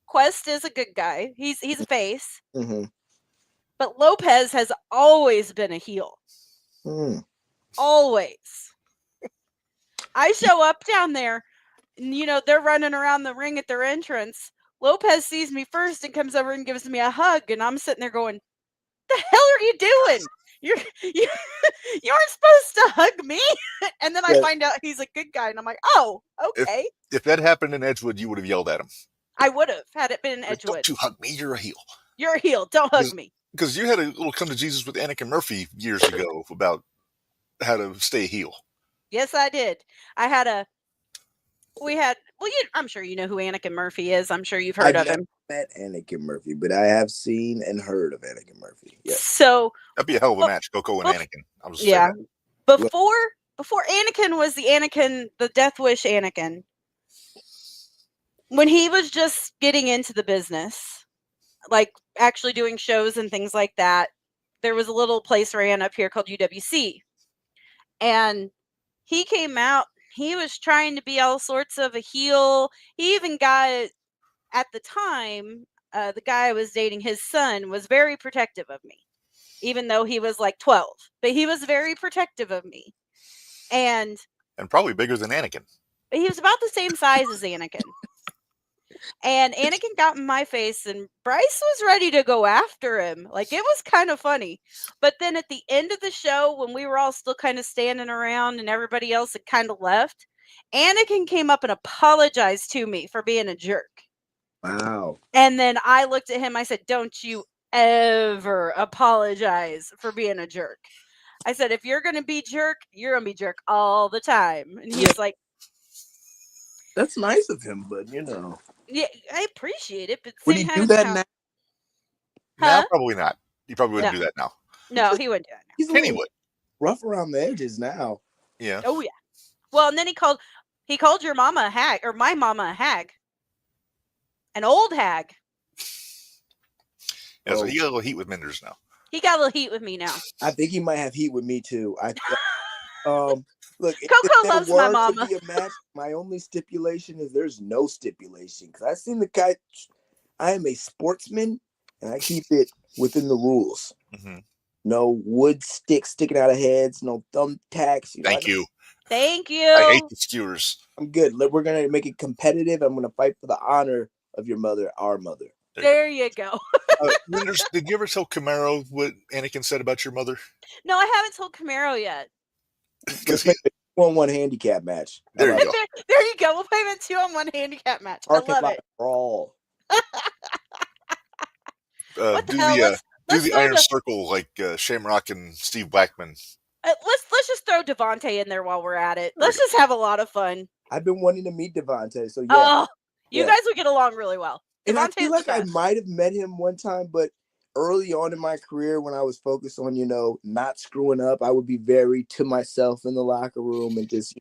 Quest is a good guy. He's a face. Mm-hmm. But Lopez has always been a heel. Mm. Always. I show up down there, and, they're running around the ring at their entrance. Lopez sees me first and comes over and gives me a hug, and I'm sitting there going, "The hell are you doing? You aren't supposed to hug me." And then I find out he's a good guy, and I'm like, "Oh, okay." If that happened in Edgewood, you would have yelled at him. I would have, had it been in Edgewood. Don't you hug me? You're a heel. You're a heel. Don't hug me. Because you had a little come to Jesus with Anakin Murphy years ago about how to stay a heel. Yes, I did. I'm sure you know who Anakin Murphy is. I'm sure you've heard of him. I've met Anakin Murphy, but I have seen and heard of Anakin Murphy. Yes. So that'd be a hell of a match, Coco and Anakin. I was Before Anakin was the Death Wish Anakin, when he was just getting into the business, like actually doing shows and things like that, there was a little place ran up here called UWC. And he came out, he was trying to be all sorts of a heel. He even got, at the time, the guy I was dating, his son, was very protective of me, even though he was like 12. But he was very protective of me. And probably bigger than Anakin. He was about the same size as Anakin. And Anakin got in my face, and Bryce was ready to go after him. Like, it was kind of funny. But then at the end of the show, when we were all still kind of standing around and everybody else had kind of left, Anakin came up and apologized to me for being a jerk. Wow. And then I looked at him. I said, "Don't you ever apologize for being a jerk." I said, "If you're going to be jerk, you're going to be jerk all the time." And he's like, "That's nice of him, but yeah, I appreciate it." But would he do that now? No, probably not. He probably wouldn't do that now. No, he wouldn't do that now. He's Kenny would. Rough around the edges now. Yeah. Oh yeah. Well, and then he called your mama a hag, or my mama a hag, an old hag. Yeah, so he got a little heat with Minderz now. He got a little heat with me now. I think he might have heat with me too. Look, Coco loves my mama. To be a match, my only stipulation is there's no stipulation, because I've seen the guy. I am a sportsman, and I keep it within the rules. Mm-hmm. No wood sticks sticking out of heads. No thumbtacks. Thank you. Thank you. I hate the skewers. I'm good. We're gonna make it competitive. I'm gonna fight for the honor of your mother, our mother. There you go. Minderz, did you ever tell Camaro what Anakin said about your mother? No, I haven't told Camaro yet. Because 1-on-1 handicap match. How There you about go. There you go. We'll play that 2-on-1 handicap match. I Parking love lot it. brawl. What the Do hell? the Let's throw Iron Circle like Shamrock and Steve Blackman. let's just throw Devontae in there while we're at it. There we Let's just have a lot of fun. I've been wanting to meet Devontae, so yeah. Oh, you Yeah. guys would get along really well. And I Devontae's feel the like I best. might have met him one time, but early on in my career when I was focused on, not screwing up, I would be very to myself in the locker room and just,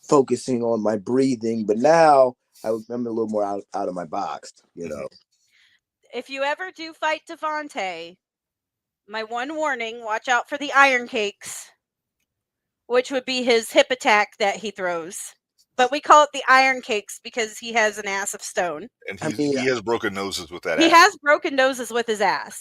focusing on my breathing. But now I'm a little more out of my box, If you ever do fight Devontae, my one warning, watch out for the iron cakes, which would be his hip attack that he throws. But we call it the iron cakes because he has an ass of stone. And he has broken noses with that He ass. has broken noses with his ass.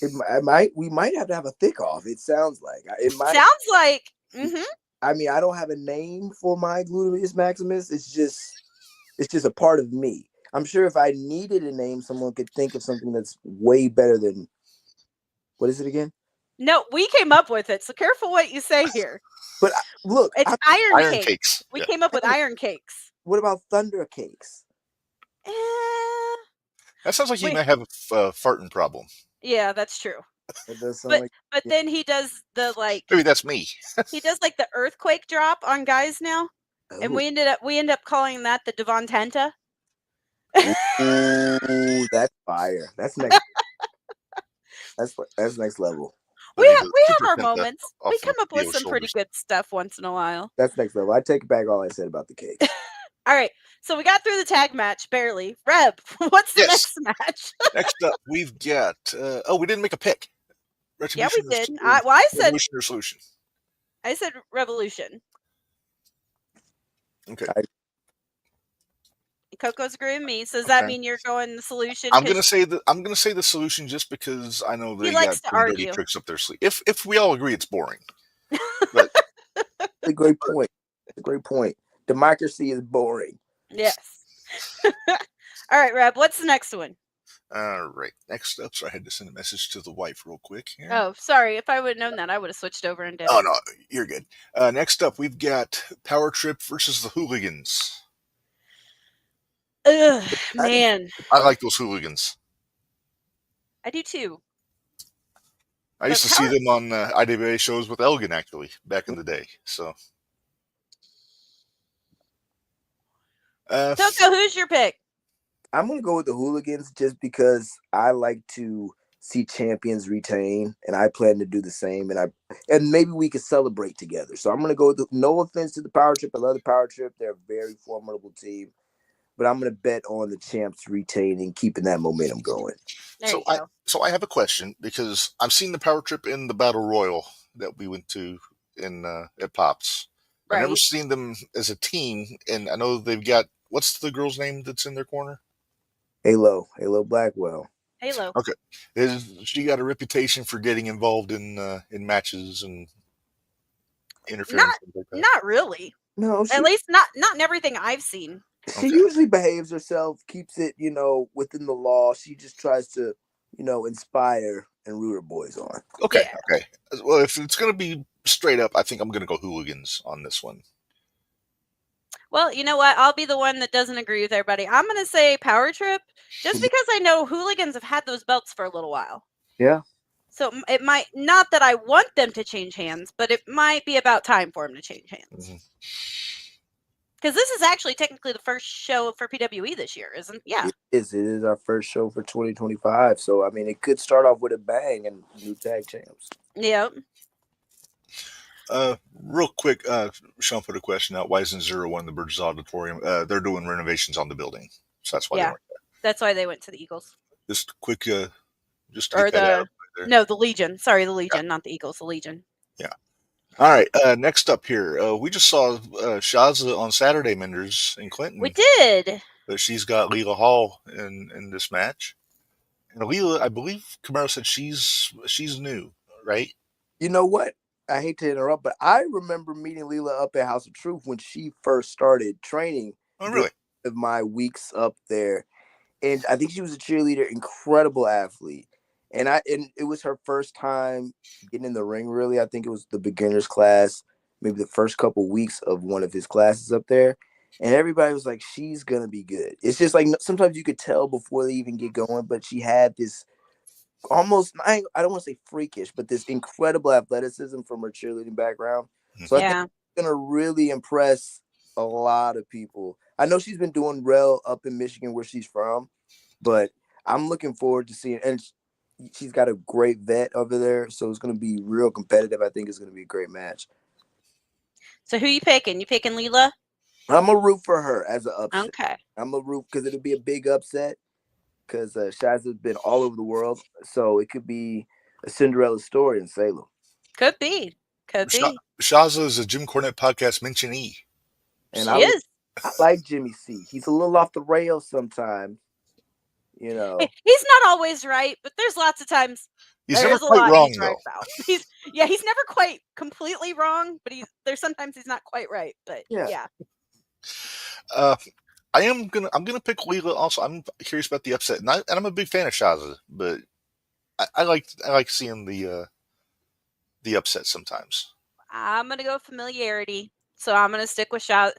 We might have to have a thick off. It sounds like Sounds like. Mm-hmm. I mean, I don't have a name for my gluteus maximus. It's just a part of me. I'm sure if I needed a name, someone could think of something that's way better than. What is it again? No, we came up with it. So careful what you say here. But look, it's iron cakes. Cakes. We came up with iron cakes. What about thunder cakes? That sounds like he might have a farting problem. Yeah, that's true. It does sound but then he does the Maybe that's me. he does like the earthquake drop on guys now, and we end up calling that the Devontenta. Ooh, that's fire. That's next. that's next level. We have our moments. We come up with some pretty good stuff once in a while. That's next level. I take back all I said about the cake. All right, so we got through the tag match barely. Reb, what's the next match? Next up, we've got. We didn't make a pick. Yeah, we did. I said Revolution or Solution. I said Revolution. Okay. Coco's agreeing with me. So does that mean you're going the Solution? I'm gonna say the Solution just because I know they got some dirty tricks up their sleeve. If we all agree it's boring. But a great point. A great point. Democracy is boring. Yes. All right, Reb, what's the next one? All right. Next up, so I had to send a message to the wife real quick here. Oh, sorry. If I would have known that, I would have switched over and did. Oh, no, you're good. Next up, we've got Power Trip versus the Hooligans. Ugh, man. I like those Hooligans. I do too. I used to see them on IWA shows with Elgin, actually, back in the day. So, Coco, who's your pick? I'm going to go with the Hooligans just because I like to see champions retain, and I plan to do the same. And maybe we could celebrate together. So I'm going to go with no offense to the Power Trip. I love the Power Trip. They're a very formidable team. But I'm going to bet on the champs retaining, keeping that momentum going. So I have a question because I've seen the Power Trip in the Battle Royal that we went to at Pops. Right. I've never seen them as a team, and I know they've got what's the girl's name that's in their corner? Halo Blackwell. Halo. Okay, she got a reputation for getting involved in matches and interference. Not really. No, at least not in everything I've seen. She usually behaves herself, keeps it, within the law. She just tries to, inspire and root her boys on. Okay, yeah. Okay. Well, if it's going to be straight up, I think I'm going to go Hooligans on this one. Well, you know what? I'll be the one that doesn't agree with everybody. I'm going to say Power Trip just because I know Hooligans have had those belts for a little while. Yeah. So it might, not that I want them to change hands, but it might be about time for them to change hands. Mm-hmm. Because this is actually technically the first show for PWE this year, isn't it? Yeah. It is our first show for 2025. So, I mean, it could start off with a bang and new tag champs. Yep. Real quick, Sean put a question out. Why isn't 01 the Burgess Auditorium? They're doing renovations on the building. So that's why they went there. That's why they went to the Eagles. Just quick, just to get that out right there. No, the Legion. Sorry, the Legion, not the Eagles, the Legion. Yeah. All right, next up here, we just saw Shaza on Saturday, Minderz in Clinton. We did. She's got Leela Hall in this match. And Leela, I believe Camaro said she's new, right? You know what? I hate to interrupt, but I remember meeting Leela up at House of Truth when she first started training. Oh, really? Of my weeks up there. And I think she was a cheerleader, incredible athlete. And it was her first time getting in the ring, really. I think it was the beginner's class. maybe the first couple weeks of one of his classes up there, and everybody was like, she's gonna be good. It's just like sometimes you could tell before they even get going, but she had this almost, I don't want to say freakish, but this incredible athleticism from her cheerleading background. So I think Yeah. it's gonna really impress a lot of people. I know she's been doing well up in Michigan where she's from, but I'm looking forward to seeing, and she's got a great vet over there, so it's going to be real competitive. I think it's going to be a great match. So who you picking? You picking Leela? I'm a root for her as an upset. Okay. I'm a root because it'll be a big upset because Shaza's been all over the world, so it could be a Cinderella story in Salem. Could be. Could be. Shaza is a Jim Cornette podcast mentionee. And She is. I like Jimmy C. He's a little off the rails sometimes, you know. Hey, he's not always right, but there's lots of times He's never quite wrong, he's though. right about. He's never quite completely wrong, but there's sometimes he's not quite right. But yeah. I'm gonna pick Leela. Also, I'm curious about the upset, and I'm a big fan of Shaza, but I like seeing the upset sometimes. I'm gonna go familiarity, so I'm gonna stick with Shaza.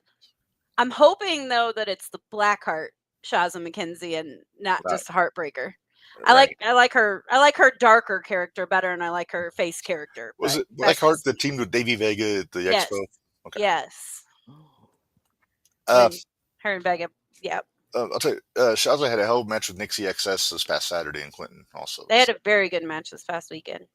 I'm hoping though that it's the Blackheart Shaza McKenzie and not just Heartbreaker. Right. I like her darker character better, and I like her face character. Was it Blackheart that teamed with Davey Vega at the Expo? Okay. Yes. Her and Vega. Yep. I'll tell you, Shaza had a hell of a match with Nixie XS this past Saturday in Clinton. Also, they had a very good match this past weekend.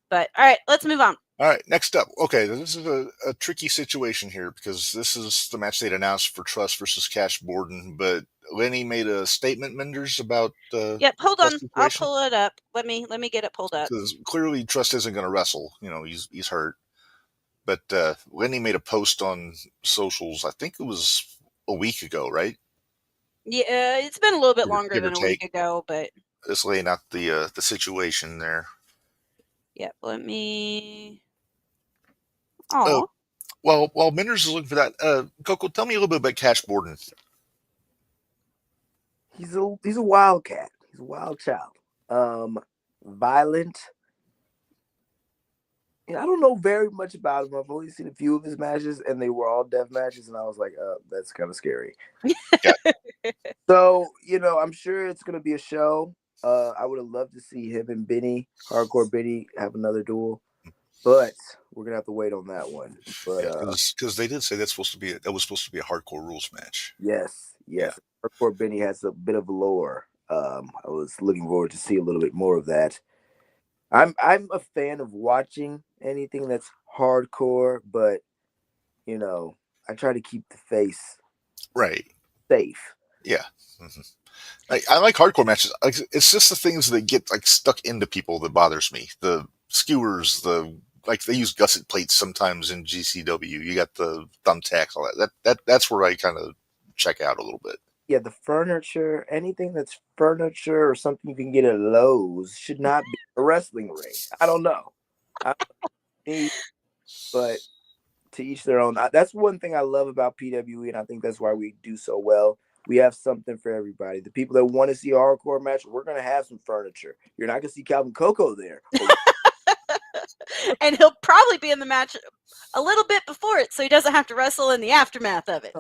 But all right, let's move on. All right, next up. Okay, this is a tricky situation here because this is the match they'd announced for Trust versus Cash Borden, but Lenny made a statement, Minderz, about Yep, hold on. I'll pull it up. Let me get it pulled up. Because clearly Trust isn't going to wrestle. You know, he's hurt. But Lenny made a post on socials, I think it was a week ago, right? Yeah, it's been a little bit longer than a week ago, but just laying out the situation there. Yep, let me. Oh, well, while Minderz is looking for that, Coco, tell me a little bit about Cash Borden. He's a wildcat. He's a wild child. Violent. I don't know very much about him. I've only seen a few of his matches, and they were all death matches, and I was like, that's kind of scary. So, I'm sure it's going to be a show. I would have loved to see him and Benny, Hardcore Benny, have another duel, but we're going to have to wait on that one. But because they did say that was supposed to be a Hardcore Rules match. Yes. Yeah. Hardcore Benny has a bit of lore. I was looking forward to see a little bit more of that. I'm a fan of watching anything that's hardcore, but I try to keep the face safe. Yeah. Mm-hmm. I like hardcore matches. It's just the things that get stuck into people that bothers me. The skewers, they use gusset plates sometimes in GCW. You got the thumbtacks, all that's where I kind of check out a little bit. Yeah, the furniture, anything that's furniture or something you can get at Lowe's should not be a wrestling ring. I don't know. But to each their own. That's one thing I love about PWE, and I think that's why we do so well. We have something for everybody. The people that want to see a hardcore match, we're going to have some furniture. You're not going to see Calvin Coco there. And he'll probably be in the match a little bit before it, so he doesn't have to wrestle in the aftermath of it.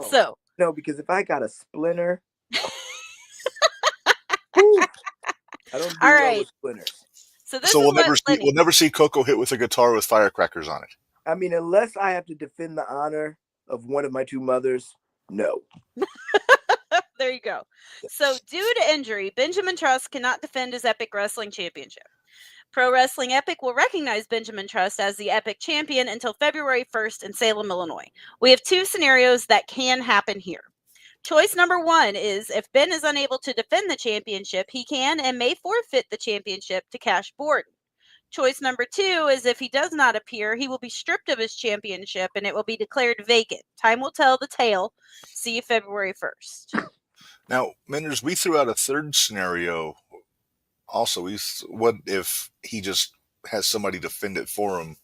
No, because if I got a splinter, I don't do well with splinters. So we'll never see Coco hit with a guitar with firecrackers on it. I mean, unless I have to defend the honor of one of my two mothers, no. There you go. So due to injury, Benjamin Trust cannot defend his Epic Wrestling Championship. Pro Wrestling Epic will recognize Benjamin Trust as the Epic Champion until February 1st in Salem, Illinois. We have two scenarios that can happen here. Choice number one is if Ben is unable to defend the championship, he can and may forfeit the championship to Cash Borden. Choice number two is if he does not appear, he will be stripped of his championship and it will be declared vacant. Time will tell the tale. See you February 1st. Now, Minderz, we threw out a third scenario. Also, what if he just has somebody defend it for him,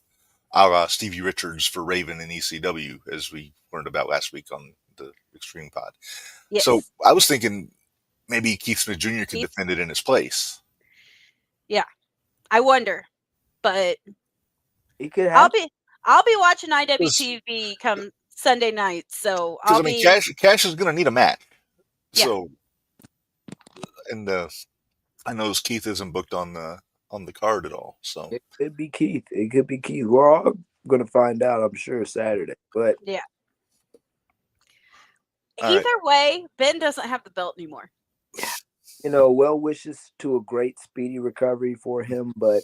a la Stevie Richards for Raven and ECW, as we learned about last week on the Extreme Pod. Yes. So I was thinking maybe Keith Smith Jr. could defend it in his place. Yeah, I wonder, but he could have. I'll be watching IWTV come Sunday night, so Because I'll be. Cash is going to need a match. Yeah. So, and I know Keith isn't booked on the card at all. So It could be Keith. It could be Keith. We're all going to find out, I'm sure, Saturday. But Yeah. All Either way, Ben doesn't have the belt anymore. well wishes to a great speedy recovery for him, but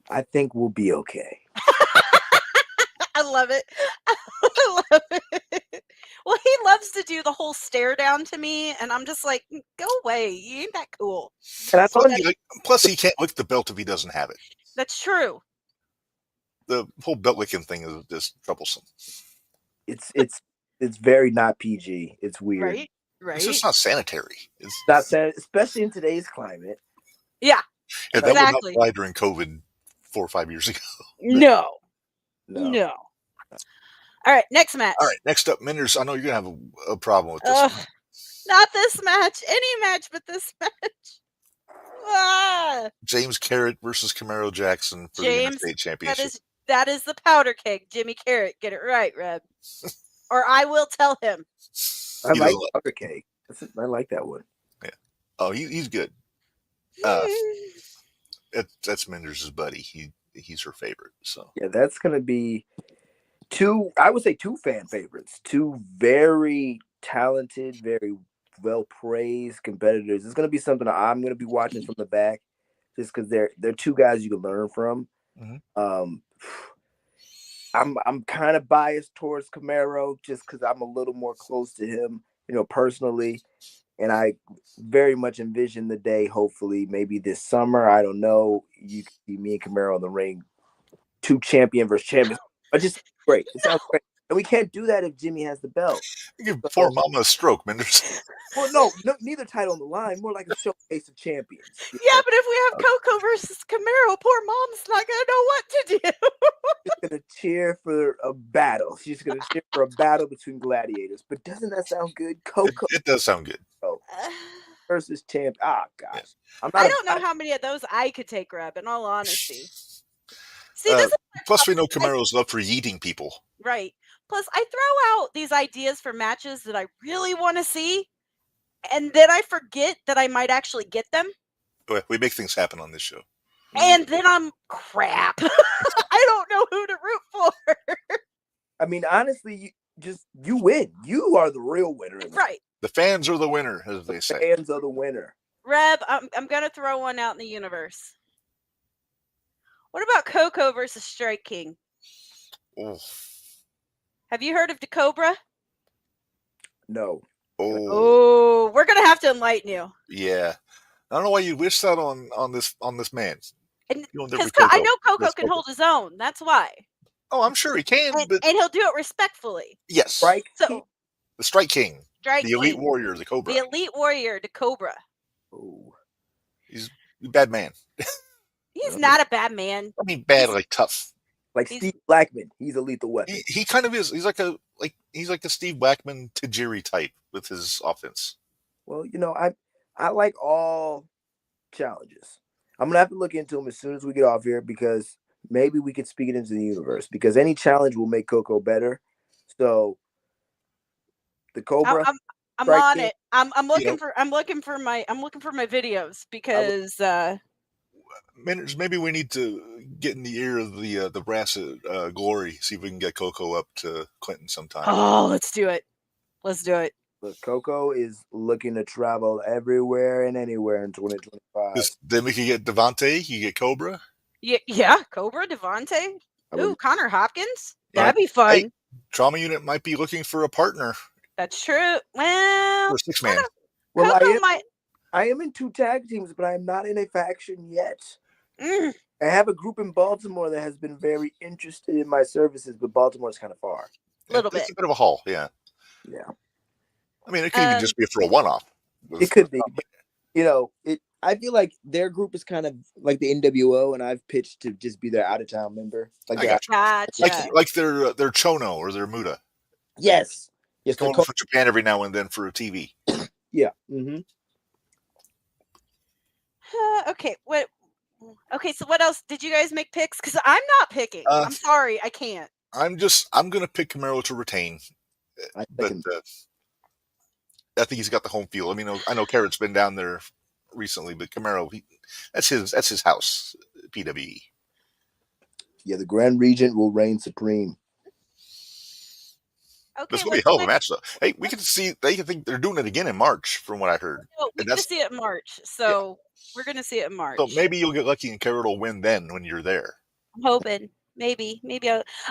I think we'll be okay. I love it. I love it. Well, he loves to do the whole stare down to me, and I'm just like, go away. You ain't that cool. And I thought plus he can't lick the belt if he doesn't have it. That's true. The whole belt licking thing is just troublesome. it's very not PG. It's weird. Right. It's just not sanitary. It's Not sad, especially in today's climate. Yeah. that would Exactly. not apply during COVID 4 or 5 years ago. No. No. All right, next match. All right, next up, Minderz. I know you're gonna have a problem with this. Ugh. Not this match. Any match but this match. Ah. James Carrot versus Camaro Jackson for the United States Championship. That is the powder keg, Jimmy Carrot. Get it right, Reb. Or I will tell him. I like powder cake. I like that one. Yeah. Oh, he's good. That's Minderz' buddy. He's her favorite. So yeah, that's gonna be two fan favorites. Two very talented, very well praised competitors. It's gonna be something I'm gonna be watching from the back, just because they're two guys you can learn from. Mm-hmm. I'm kind of biased towards Camaro just because I'm a little more close to him, personally. And I very much envision the day, hopefully, maybe this summer. I don't know. You can see me and Camaro in the ring, 2 champion versus champions. But just great. It sounds great. And we can't do that if Jimmy has the belt. You give poor mama a stroke, Minderz. Well, no, neither title on the line. More like a showcase of champions. Yeah, but if we have Coco versus Camaro, poor mom's not gonna know what to do. She's gonna cheer for a battle. She's gonna cheer for a battle between gladiators. But doesn't that sound good? Coco It does sound good. versus champ. Ah, gosh. Yeah. I don't know how many of those I could take, Reb, in all honesty. See, plus we know Camaro's love for yeeting people. Right. Plus, I throw out these ideas for matches that I really want to see, and then I forget that I might actually get them. We make things happen on this show. And then I'm crap. I don't know who to root for. I mean, honestly, you win. You are the real winner. Right. The fans are the winner, as they say. Fans are the winner. Reb, I'm going to throw one out in the universe. What about Coco versus Strike King? Oh. Have you heard of DeCobra? No. Oh, we're going to have to enlighten you. Yeah. I don't know why you wish that on this man. Because I know Coco can hold his own. That's why. Oh, I'm sure he can. And he'll do it respectfully. Yes. The Strike King. The Elite Warrior, the Cobra. The Elite Warrior, the Cobra. Oh. He's a bad man. He's not a bad man. I mean, bad, like tough. Like Steve Blackman. He's a lethal weapon. He kind of is. He's like a Steve Blackman Tajiri type with his offense. Well, I like all challenges. I'm gonna have to look into them as soon as we get off here because maybe we could speak it into the universe because any challenge will make Coco better. So the Cobra. I'm on it. I'm looking for my videos because Minderz, maybe we need to get in the ear of the brass at Glory, see if we can get Coco up to Clinton sometime. Oh, let's do it. Look, Coco is looking to travel everywhere and anywhere in 2025. Then we can get Devontae, you get Cobra. Yeah, Cobra, Devontae. Ooh, Connor Hopkins. That'd be fun. Hey, Trauma Unit might be looking for a partner. That's true. Well, for a 6-man. Well, I am in 2 tag teams, but I am not in a faction yet. I have a group in Baltimore that has been very interested in my services, but Baltimore's kind of far. A little bit. It's a bit of a haul, yeah. Yeah. I mean, it could even just be for a one-off. It could be. But, I feel like their group is kind of like the NWO, and I've pitched to just be their out-of-town member. Gotcha. Like their Chono or their Muda. Yes. Going for Japan every now and then for a TV. Yeah. Mm-hmm. Okay. Okay. So what else? Did you guys make picks? Because I'm not picking. I'm sorry, I can't. I'm gonna pick Camaro to retain, I but second. I think he's got the home field. I mean, I know Carrot's been down there recently, but Camaro, that's his house. PWE. Yeah, the Grand Regent will reign supreme. Okay, This will be a what's hell of a next? match, though. Hey, we can see. They think they're doing it again in March, from what I heard. No, we And get to that's see it in March, yeah. so we're gonna see it in So March. maybe you'll get lucky and Carrot will win then when you're there. I'm hoping. Maybe.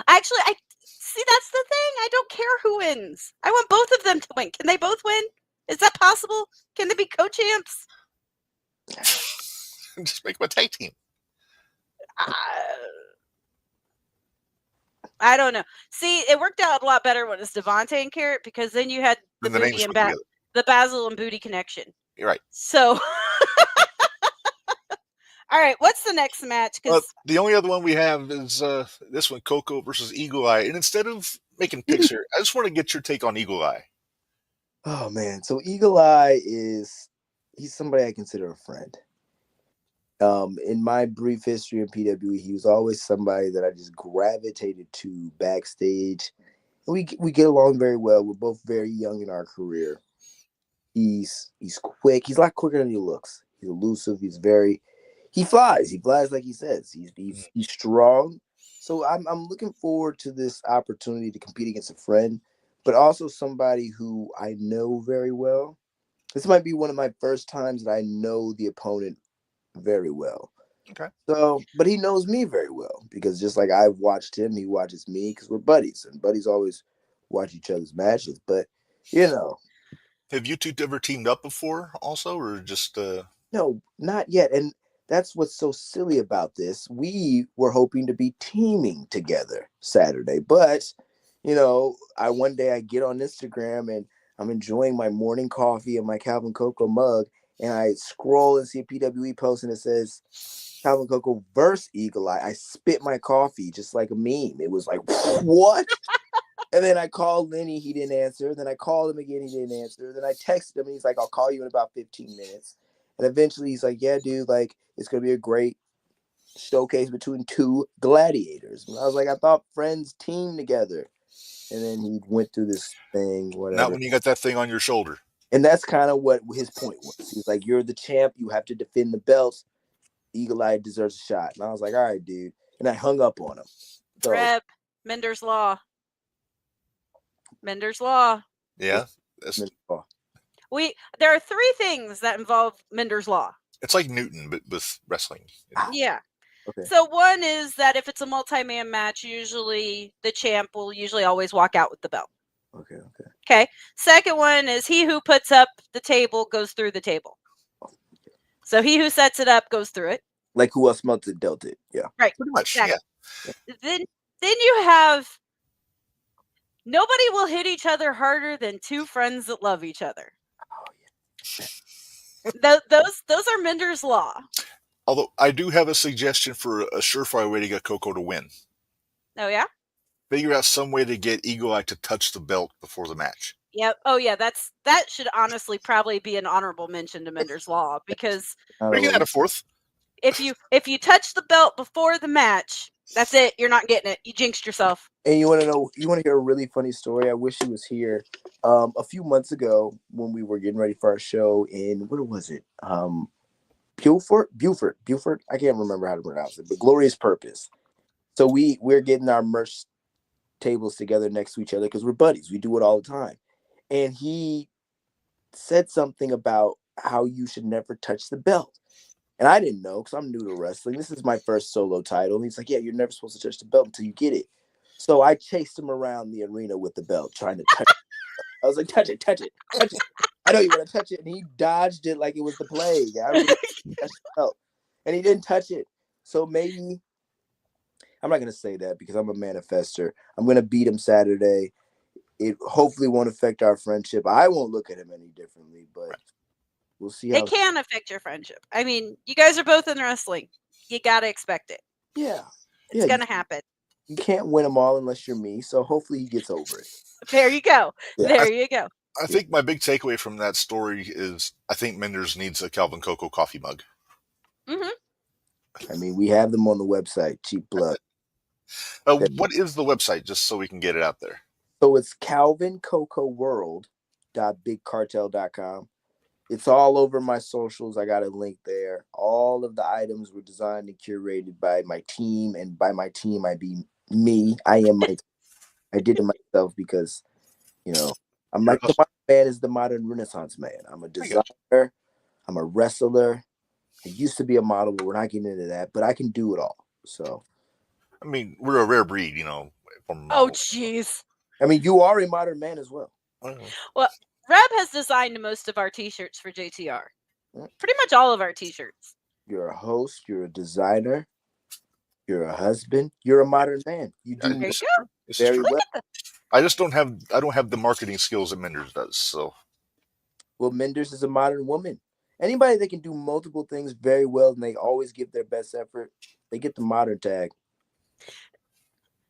Actually, I see. That's the thing. I don't care who wins. I want both of them to win. Can they both win? Is that possible? Can they be co-champs? Just make them a tag team. I don't know. See, it worked out a lot better when it's Devontae and Carrot because then you had the Then the names Booty and put together. the Basil and Booty connection. You're right. So, all right, what's the next match? Because the only other one we have is this one, Coco versus Eagle Eye. And instead of making picks here, I just want to get your take on Eagle Eye. Oh man, so Eagle Eye he's somebody I consider a friend. In my brief history in PWE, he was always somebody that I just gravitated to backstage. We get along very well. We're both very young in our career. He's quick. He's a lot quicker than he looks. He's elusive. He flies. He flies like he says. He's strong. So I'm looking forward to this opportunity to compete against a friend, but also somebody who I know very well. This might be one of my first times that I know the opponent very well. Okay. So, but he knows me very well because just like I've watched him, he watches me because we're buddies, and buddies always watch each other's matches. But have you two ever teamed up before, also, or just? No, not yet. And that's what's so silly about this. We were hoping to be teaming together Saturday, but one day I get on Instagram and I'm enjoying my morning coffee and my Calvin Coco mug, and I scroll and see a PWE post and it says Calvin Coco versus Eagle Eye. I spit my coffee just like a meme. It was like, what? And then I called Lenny, he didn't answer. Then I called him again, he didn't answer. Then I texted him and he's like, I'll call you in about 15 minutes. And eventually he's like, yeah, dude, like it's gonna be a great showcase between two gladiators. And I was like, I thought friends team together. And then he went through this thing, whatever. Not when you got that thing on your shoulder. And that's kind of what his point was. He's like, you're the champ, you have to defend the belts. Eagle Eye deserves a shot. And I was like, all right, dude. And I hung up on him. So, Reb Minderz Law. Minderz Law. Yeah. There are three things that involve Minderz Law. It's like Newton, but with wrestling. Yeah. Okay. So one is that if it's a multi-man match, usually the champ will always walk out with the belt. Okay. Second one is he who puts up the table goes through the table. So he who sets it up goes through it. Like who else melted dealt it. Yeah. Right. Pretty much. Exactly. Yeah. Then you have nobody will hit each other harder than two friends that love each other. Oh, yeah. Those are Minderz Law. Although I do have a suggestion for a surefire way to get Coco to win. Oh, yeah? Figure out some way to get Eagle Eye to touch the belt before the match. Yep. Oh, yeah. That should honestly probably be an honorable mention to Minderz Law because we can add a fourth. If you touch the belt before the match, that's it. You're not getting it. You jinxed yourself. And you want to hear a really funny story? I wish he was here. A few months ago when we were getting ready for our show in, what was it? Buford. I can't remember how to pronounce it, but Glorious Purpose. So we're getting our merch tables together next to each other because we're buddies. We do it all the time. And he said something about how you should never touch the belt. And I didn't know because I'm new to wrestling. This is my first solo title. And he's like, yeah, you're never supposed to touch the belt until you get it. So I chased him around the arena with the belt, trying to touch it. I was like, touch it. I know you want to touch it. And he dodged it like it was the plague. I really touched the belt. And he didn't touch it. So maybe, I'm not going to say that because I'm a manifester. I'm going to beat him Saturday. It hopefully won't affect our friendship. I won't look at him any differently, but we'll see. It can affect your friendship. I mean, you guys are both in wrestling. You got to expect it. Yeah. It's going to happen. You can't win them all unless you're me. So hopefully he gets over it. There you go. Yeah. There you go. I think my big takeaway from that story is I think Minderz needs a Calvin Coco coffee mug. Mm-hmm. I mean, we have them on the website, Cheap Blood. What is the website, just so we can get it out there? So it's calvincocoworld.bigcartel.com. It's all over my socials. I got a link there. All of the items were designed and curated by my team, and by my team, I be me. I did it myself because, I'm like the modern man is the modern Renaissance man. I'm a designer. I'm a wrestler. I used to be a model, but we're not getting into that. But I can do it all. So, I mean, we're a rare breed, from Oh, models. jeez. I mean, you are a modern man as well. Well, Reb has designed most of our T-shirts for JTR. Pretty much all of our T-shirts. You're a host. You're a designer. You're a husband. You're a modern man. You do There you go. very well. I don't have the marketing skills that Minderz does. So, well, Minderz is a modern woman. Anybody that can do multiple things very well and they always give their best effort, they get the modern tag.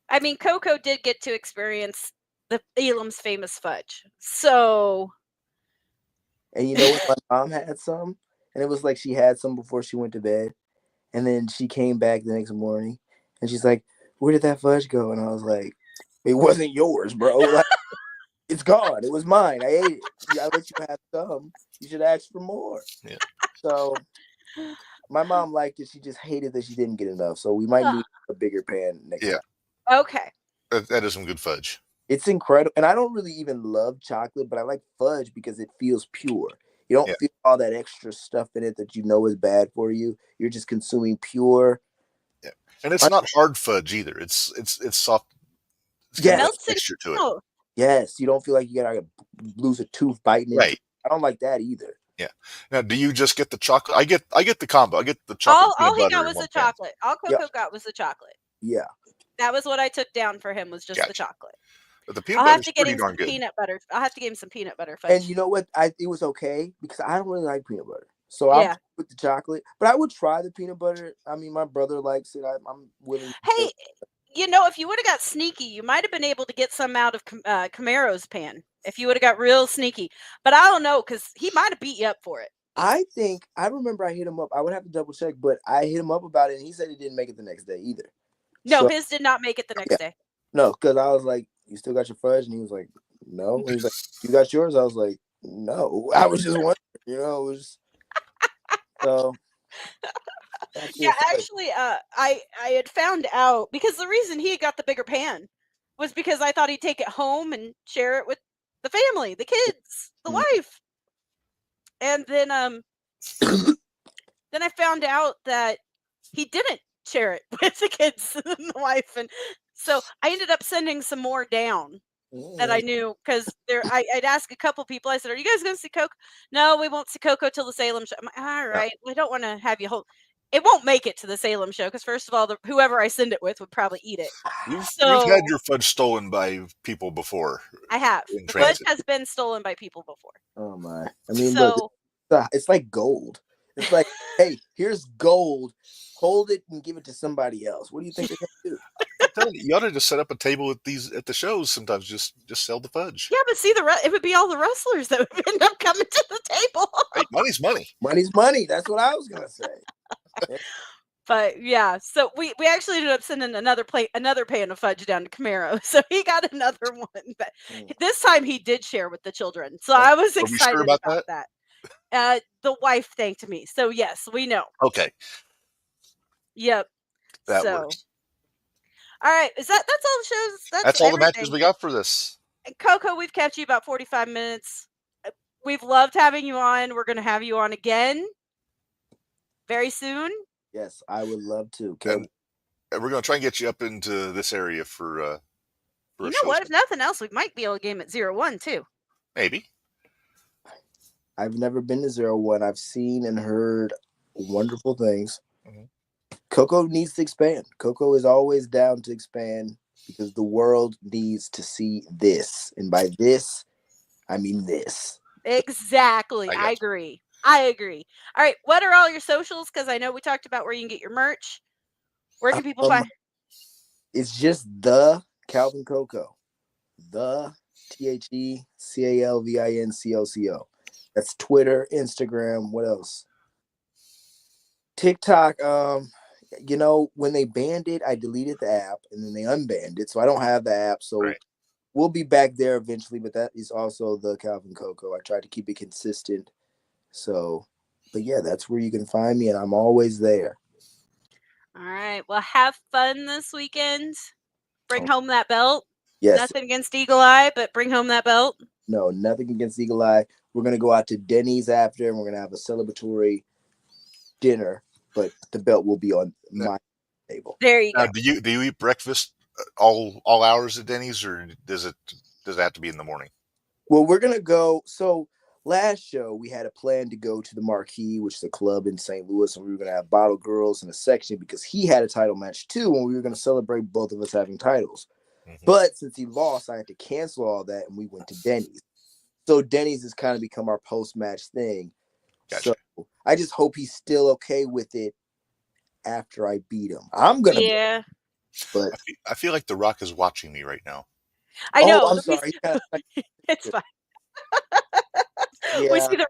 I mean, Coco did get to experience the Elam's famous fudge. So, and you know what? My mom had some, and it was like she had some before she went to bed, and then she came back the next morning, and she's like, "Where did that fudge go?" And I was like, "It wasn't yours, bro. Like, it's gone. It was mine. I ate it. I let you have some. You should ask for more." Yeah. So my mom liked it. She just hated that she didn't get enough. So we might need a bigger pan next time. Okay. That is some good fudge. It's incredible. And I don't really even love chocolate, but I like fudge because it feels pure. You don't feel all that extra stuff in it that you know is bad for you. You're just consuming pure. Yeah. And it's not hard fudge either. It's soft. It's got a texture to it. Yes. You don't feel like you gotta lose a tooth biting right. it. I don't like that either. Yeah. Now, do you just get the chocolate? I get the combo. I get the chocolate. All he got was the chocolate. All Coco got was the chocolate. Yeah. That was what I took down for him, was just the chocolate. But the peanut butter is pretty darn good. Peanut butter. I'll have to give him some peanut butter fudge. And you know what? It was okay because I don't really like peanut butter. So I'll put the chocolate. But I would try the peanut butter. I mean, my brother likes it. I'm willing. Hey, if you would have got sneaky, you might have been able to get some out of Camaro's pan. If you would have got real sneaky. But I don't know, because he might have beat you up for it. I remember I hit him up. I would have to double check, but I hit him up about it, and he said he didn't make it the next day either. No, his did not make it the next day. No, because I was like, "You still got your fudge?" And he was like, "No." And he was like, "You got yours?" I was like, "No." I was just wondering, it was so. Yeah, actually, I had found out, because the reason he got the bigger pan was because I thought he'd take it home and share it with the family, the kids, the wife. And then then I found out that he didn't share it with the kids and the wife, and so I ended up sending some more down that I knew, because I'd ask a couple people. I said, "Are you guys going to see Coco?" "No, we won't see Coco till the Salem show." I'm like, "All right, we don't want to have you hold." It won't make it to the Salem show because, first of all, whoever I send it with would probably eat it. You've had your fudge stolen by people before. I have. The fudge has been stolen by people before. Oh my! I mean, look, it's like gold. It's like, hey, here's gold. Hold it and give it to somebody else. What do you think they're gonna do? I'm telling you, you ought to just set up a table at the shows. Sometimes just sell the fudge. Yeah, but see, it would be all the wrestlers that would end up coming to the table. Hey, money's money. Money's money. That's what I was gonna say. But yeah, so we actually ended up sending another pan of fudge down to Camaro, so he got another one. But this time he did share with the children, so I was excited about that. The wife thanked me, so yes, we know. Okay. Yep. That works. All right, that's all the shows. That's all the matches we got for this. And Coco, we've kept you about 45 minutes. We've loved having you on. We're going to have you on again very soon. Yes, I would love to. And we're going to try and get you up into this area for you know what? If nothing else, we might be able to game at 0-1 too. Maybe. I've never been to 0-1. I've seen and heard wonderful things. Mm-hmm. Coco needs to expand. Coco is always down to expand because the world needs to see this. And by this, I mean this. Exactly. I agree. All right. What are all your socials? Because I know we talked about where you can get your merch. Where can people find? It's just the Calvin Coco. The TheCalvinCoco. That's Twitter, Instagram. What else? TikTok. when they banned it, I deleted the app and then they unbanned it. So I don't have the app. So Right. we'll be back there eventually. But that is also the Calvin Coco. I tried to keep it consistent. So, but yeah, that's where you can find me, and I'm always there. All right. Well, have fun this weekend. Bring Oh. home that belt. Yes. Nothing against Eagle Eye, but bring home that belt. No, nothing against Eagle Eye. We're going to go out to Denny's after, and we're going to have a celebratory dinner, but the belt will be on my table. There you go. Do you eat breakfast all hours at Denny's, or does it have to be in the morning? Well, we're going to go. So last show, we had a plan to go to the Marquee, which is a club in St. Louis, and we were going to have Bottle Girls in a section because he had a title match too, and we were going to celebrate both of us having titles. Mm-hmm. But since he lost, I had to cancel all that, and we went to Denny's. So Denny's has kind of become our post-match thing. Gotcha. So I just hope he's still okay with it after I beat him. I'm going to. Yeah. But I feel like The Rock is watching me right now. I know. I'm sorry. It's fine. Yeah. We see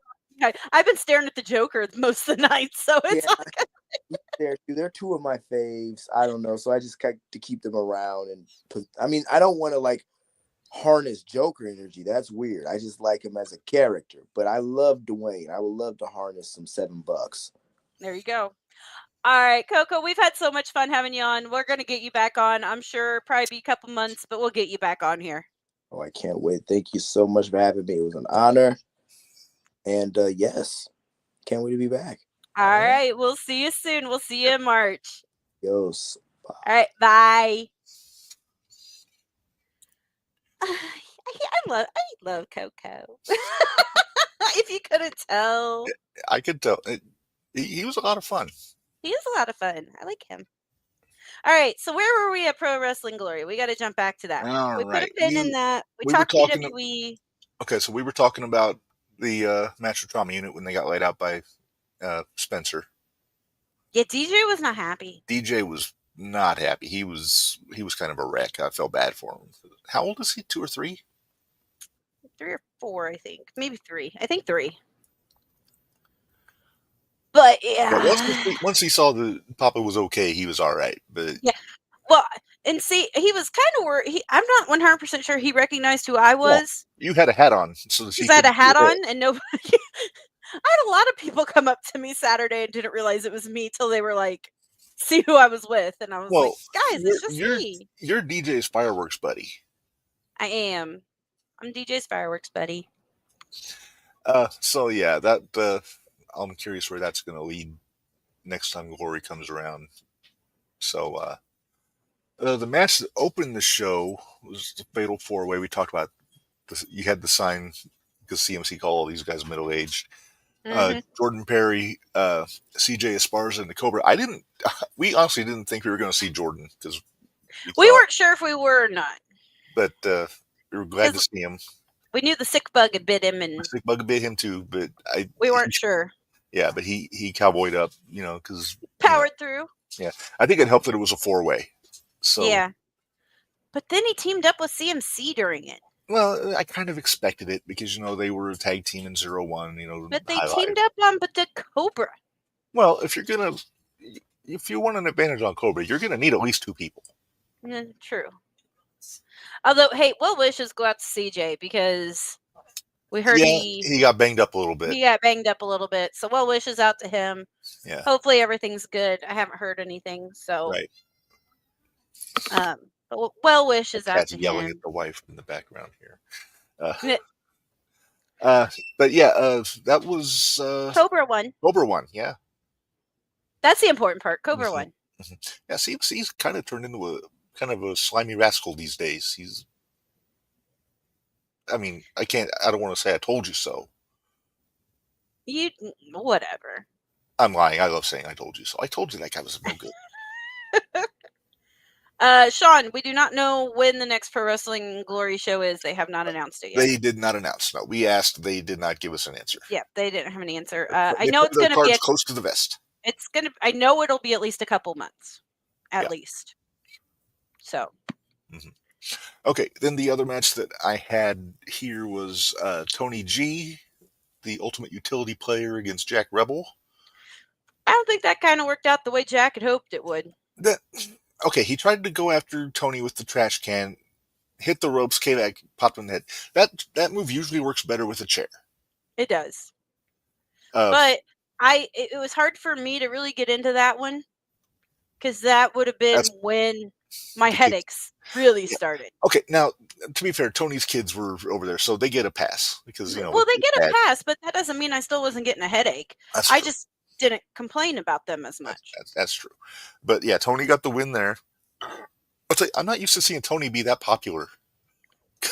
I've been staring at the Joker most of the night, so it's They're two of my faves. I don't know. So I just got to keep them around. And I don't want to harness Joker energy. That's weird. I just like him as a character. But I love Dwayne. I would love to harness some $7. There you go. All right, Coco, we've had so much fun having you on. We're going to get you back on. I'm sure probably be a couple months, but we'll get you back on here. Oh, I can't wait. Thank you so much for having me. It was an honor. And yes, can't wait to be back. All right. We'll see you soon. We'll see you in March. Yos. Bye. All right. Bye. I love Coco. If you couldn't tell. I could tell. He was a lot of fun. He is a lot of fun. I like him. All right. So where were we at Pro Wrestling Glory? We got to jump back to that. We put a pin in that. We talked WWE. Okay. So we were talking about the Master Trauma Unit when they got laid out by Spencer. Yeah, DJ was not happy. DJ was not happy. He was kind of a wreck. I felt bad for him. How old is he? 2 or 3? 3 or 4, I think. Maybe 3. I think 3. But yeah. Once he saw that Papa was okay, he was all right. But yeah. Well, and see, he was kind of worried. I'm not 100% sure he recognized who I was. Well, you had a hat on, so he had a hat on, and nobody. I had a lot of people come up to me Saturday and didn't realize it was me till they were like, see who I was with, and I was like, guys, it's just me. You're DJ's fireworks buddy. I am. I'm DJ's fireworks buddy. So yeah, that I'm curious where that's going to lead next time Glory comes around. So the match that opened the show was the Fatal 4-Way. We talked about this. You had the sign because CMC called all these guys middle-aged. Mm-hmm. Jordan Perry, CJ Esparza, and the Cobra. We honestly didn't think we were going to see Jordan because we weren't sure if we were or not. But we were glad to see him. We knew the sick bug had bit him, and the sick bug bit him too. But we weren't sure. Yeah, but he cowboyed up, because powered through. Yeah, I think it helped that it was a 4-way. So yeah, but then he teamed up with CMC during it. Well, I kind of expected it because they were a tag team in 0-1. But they teamed up on the Cobra. Well, if you want an advantage on Cobra, you're gonna need at least 2 people. True. Although, hey, well wishes go out to CJ because we heard he got banged up a little bit. He got banged up a little bit, so well wishes out to him. Yeah. Hopefully everything's good. I haven't heard anything, so right. But well wishes out to yelling him. At the wife in the background here. But yeah, that was Cobra won. Cobra won, yeah. That's the important part. Cobra won. Mm-hmm. Yeah, see, he's kind of turned into a slimy rascal these days. I don't want to say I told you so. Whatever. I'm lying. I love saying I told you so. I told you that guy was no good. Sean, we do not know when the next Pro Wrestling Glory show is. They have not announced it yet. They did not announce. No, we asked. They did not give us an answer. Yeah, they didn't have an answer. I know it's going to be close to the vest. I know it'll be at least a couple months, at least. So. Mm-hmm. Okay, then the other match that I had here was Tony G, the Ultimate Utility Player, against Jack Rebel. I don't think that kind of worked out the way Jack had hoped it would. Okay, he tried to go after Tony with the trash can, hit the ropes, came back, popped him in the head. That move usually works better with a chair. It does. Uh, But it was hard for me to really get into that one because that would have been That's- when my headaches really started. Okay, now to be fair, Tony's kids were over there, so they get a pass because Well, they get a pass, but that doesn't mean I still wasn't getting a headache. That's I true. just didn't complain about them as much. That's true. But yeah, Tony got the win there. I'll tell you, I'm not used to seeing Tony be that popular.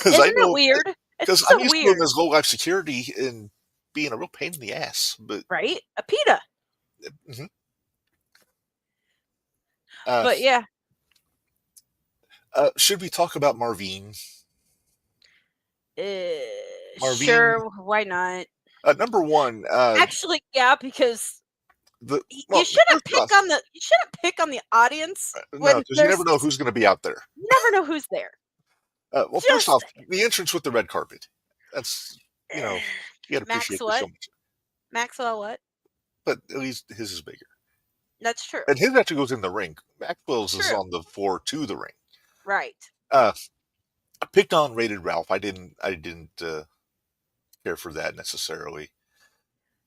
Isn't it weird? Because It's so I'm used to weird. him as low life security and being a real pain in the ass. But Right? A PETA. mhm. But yeah. Should we talk about Marvin? Marvin? Sure, why not? Number one. Actually, yeah, because you shouldn't pick on the audience. No, because you never know who's going to be out there. You never know who's there. Well, first off, the entrance with the red carpet. That's, you got to appreciate it so much. Maxwell what? But at least his is bigger. That's true. And his actually goes in the ring. Maxwell's is on the floor to the ring. Right. I picked on Rated Ralph. I didn't care for that necessarily.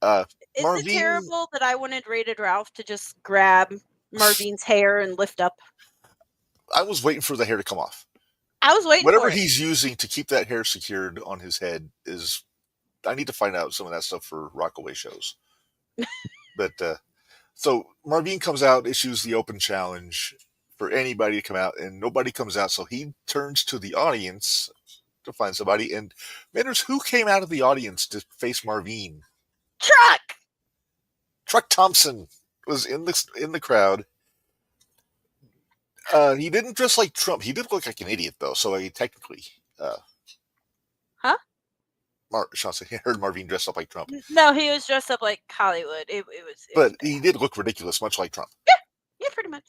Is it terrible that I wanted Rated Ralph to just grab Marvin's hair and lift up? I was waiting for the hair to come off. I was waiting Whatever for it. he's using to keep that hair secured on his head is... I need to find out some of that stuff for Rockaway shows. But, so Marvin comes out, issues the open challenge for anybody to come out, and nobody comes out, so he turns to the audience to find somebody. And Minderz, who came out of the audience to face Marvin? Truck Thompson was in the crowd. He didn't dress like Trump. He did look like an idiot, though. So he technically, Sean said he heard Marvin dressed up like Trump. No, he was dressed up like Hollywood. It was he did look ridiculous, much like Trump. Yeah, pretty much.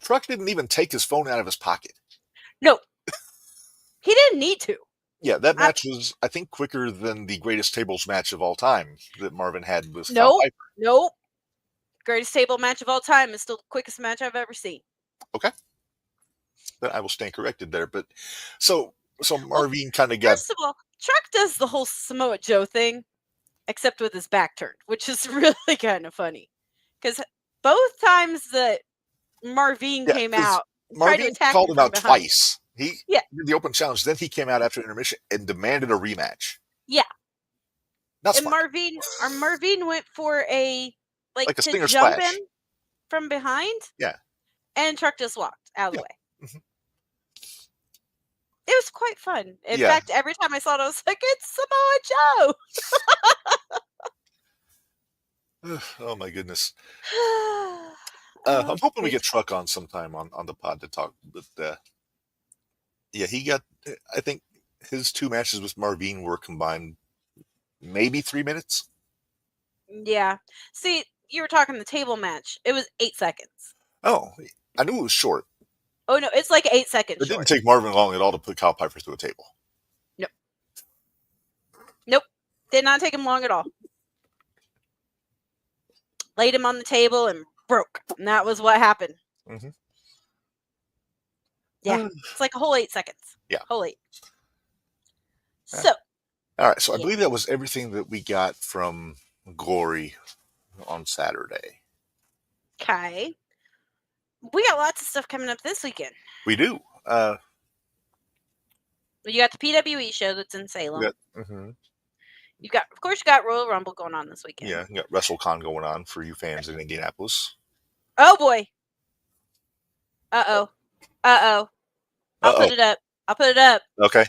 Truck didn't even take his phone out of his pocket. No, he didn't need to. Yeah, that match was, I think, quicker than the greatest tables match of all time that Marvin had with Kyle Piper. Nope. Greatest table match of all time is still the quickest match I've ever seen. Okay. Then I will stand corrected there. But so Marvin kind of got... First of all, Truck does the whole Samoa Joe thing, except with his back turned, which is really kind of funny. Because both times that Marvin came out, Marvin called him out twice. He did the open challenge, then he came out after intermission and demanded a rematch. Yeah. Not and Marvin went for a like a to stinger jump splash him from behind. Yeah. And Truck just walked out of the way. Mm-hmm. It was quite fun. In fact, every time I saw it, I was like, it's Samoa Joe. Oh my goodness. I'm hoping we get Truck on sometime on the pod to talk. But he got, I think his two matches with Marvin were combined maybe 3 minutes. Yeah. See, you were talking the table match. It was 8 seconds. Oh, I knew it was short. Oh, no, it's like 8 seconds It didn't take Marvin long at all to put Kyle Piper through a table. Nope. Did not take him long at all. Laid him on the table and broke. And that was what happened. Mm-hmm. Yeah. It's like a whole 8 seconds. Yeah. Whole 8. So. All right. So I believe that was everything that we got from Glory on Saturday. Okay. We got lots of stuff coming up this weekend. We do. You got the PWE show that's in Salem. Mm-hmm. You got Royal Rumble going on this weekend. Yeah, you got WrestleCon going on for you fans in Indianapolis. Oh boy. Uh-oh. I'll put it up. Okay.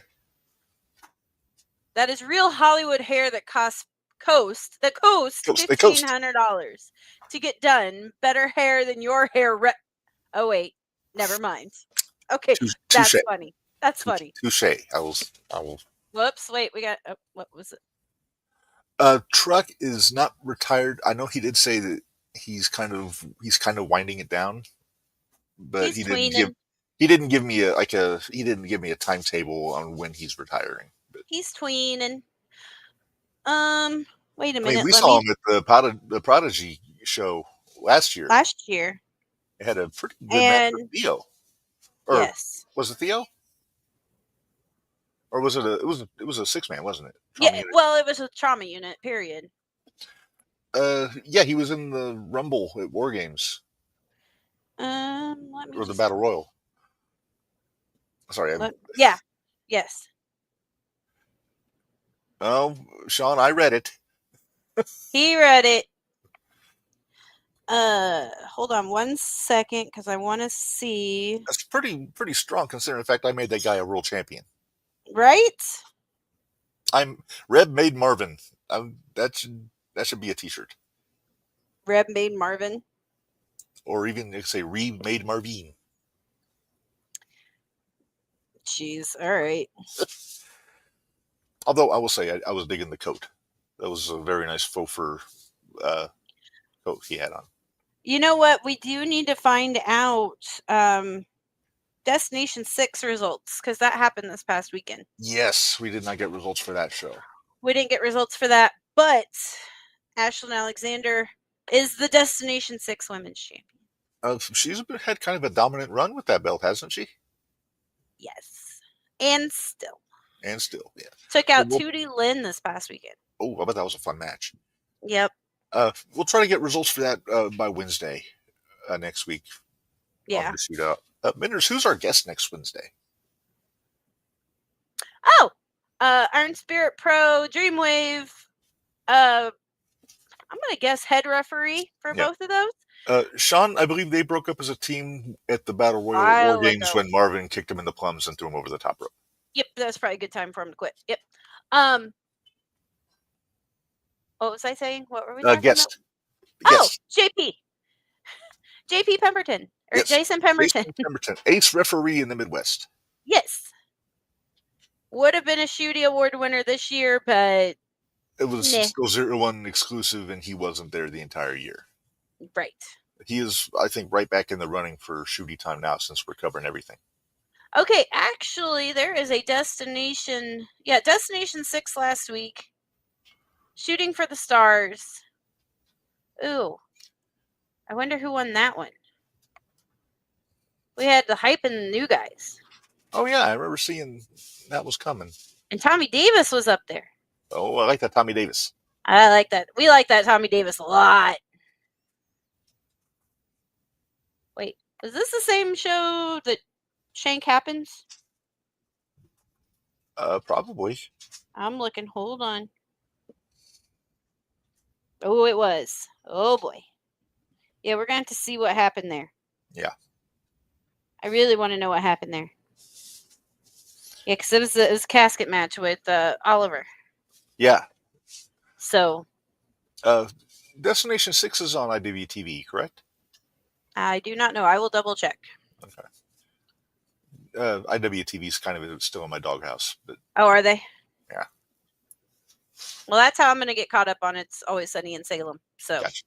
That is real Hollywood hair that costs $1,500 to get done. Better hair than your hair. Oh wait, never mind. Okay, that's funny. That's funny. Touche. I will. Whoops! Wait, we got. What was it? Truck is not retired. I know he did say that he's kind of winding it down, but he didn't give me a timetable on when he's retiring. But he's tweening. Wait a I minute. mean, we saw him at the Prodigy show last year. Last year. It had a pretty good match with Theo. Or yes. Was it Theo? Or was it it was a 6-man, wasn't it? Trauma unit. Well, it was a trauma unit, period. Yeah, he was in the Rumble at War Games. Let me or the Battle Royal. Sorry. Yeah. Yes. Oh, Sean, I read it. He read it. Hold on 1 second, because I want to see. That's pretty strong, considering the fact I made that guy a world champion. Right? I'm Reb made Marvin. That should be a T-shirt. Reb made Marvin. Or even say Reb made Marvin. Jeez, all right. Although I will say I was digging the coat. That was a very nice faux fur coat he had on. You know what? We do need to find out Destination 6 results, because that happened this past weekend. Yes, we did not get results for that show. We didn't get results for that, but Ashlyn Alexander is the Destination 6 Women's Champion. She's had kind of a dominant run with that belt, hasn't she? Yes. And still, yeah. Took out Tootie Lynn this past weekend. Oh, I bet that was a fun match. Yep. We'll try to get results for that by Wednesday next week. Yeah. On the Shootout. Minderz, who's our guest next Wednesday? Oh, Iron Spirit Pro, Dreamwave. I'm going to guess head referee for both of those. Sean, I believe they broke up as a team at the Battle Royal War Games when Marvin kicked him in the plums and threw him over the top rope. Yep, that's probably a good time for him to quit. Yep. What was I saying? What were we talking guest. about? Oh, JP Pemberton. Or Jason Pemberton. Jason Pemberton, ace referee in the Midwest. Yes. Would have been a Shooty Award winner this year, but it was still 0-1 exclusive, and he wasn't there the entire year. Right. He is, I think, right back in the running for Shooty time now, since we're covering everything. Okay, actually, there is a Destination 6 last week. Shooting for the Stars. Ooh. I wonder who won that one. We had the Hype and the New Guys. Oh, yeah, I remember seeing that was coming. And Tommy Davis was up there. Oh, I like that Tommy Davis. I like that. We like that Tommy Davis a lot. Wait, is this the same show that Shank happens? Probably. I'm looking. Hold on. Oh, it was. Oh, boy. Yeah, we're going to have to see what happened there. Yeah. I really want to know what happened there. Yeah, because it was a casket match with Oliver. Yeah. So. Destination 6 is on IWTV, correct? I do not know. I will double check. Okay. IWTV is kind of still in my doghouse. But... Oh, are they? Yeah. Well, that's how I'm going to get caught up on It's Always Sunny in Salem. So. Gotcha.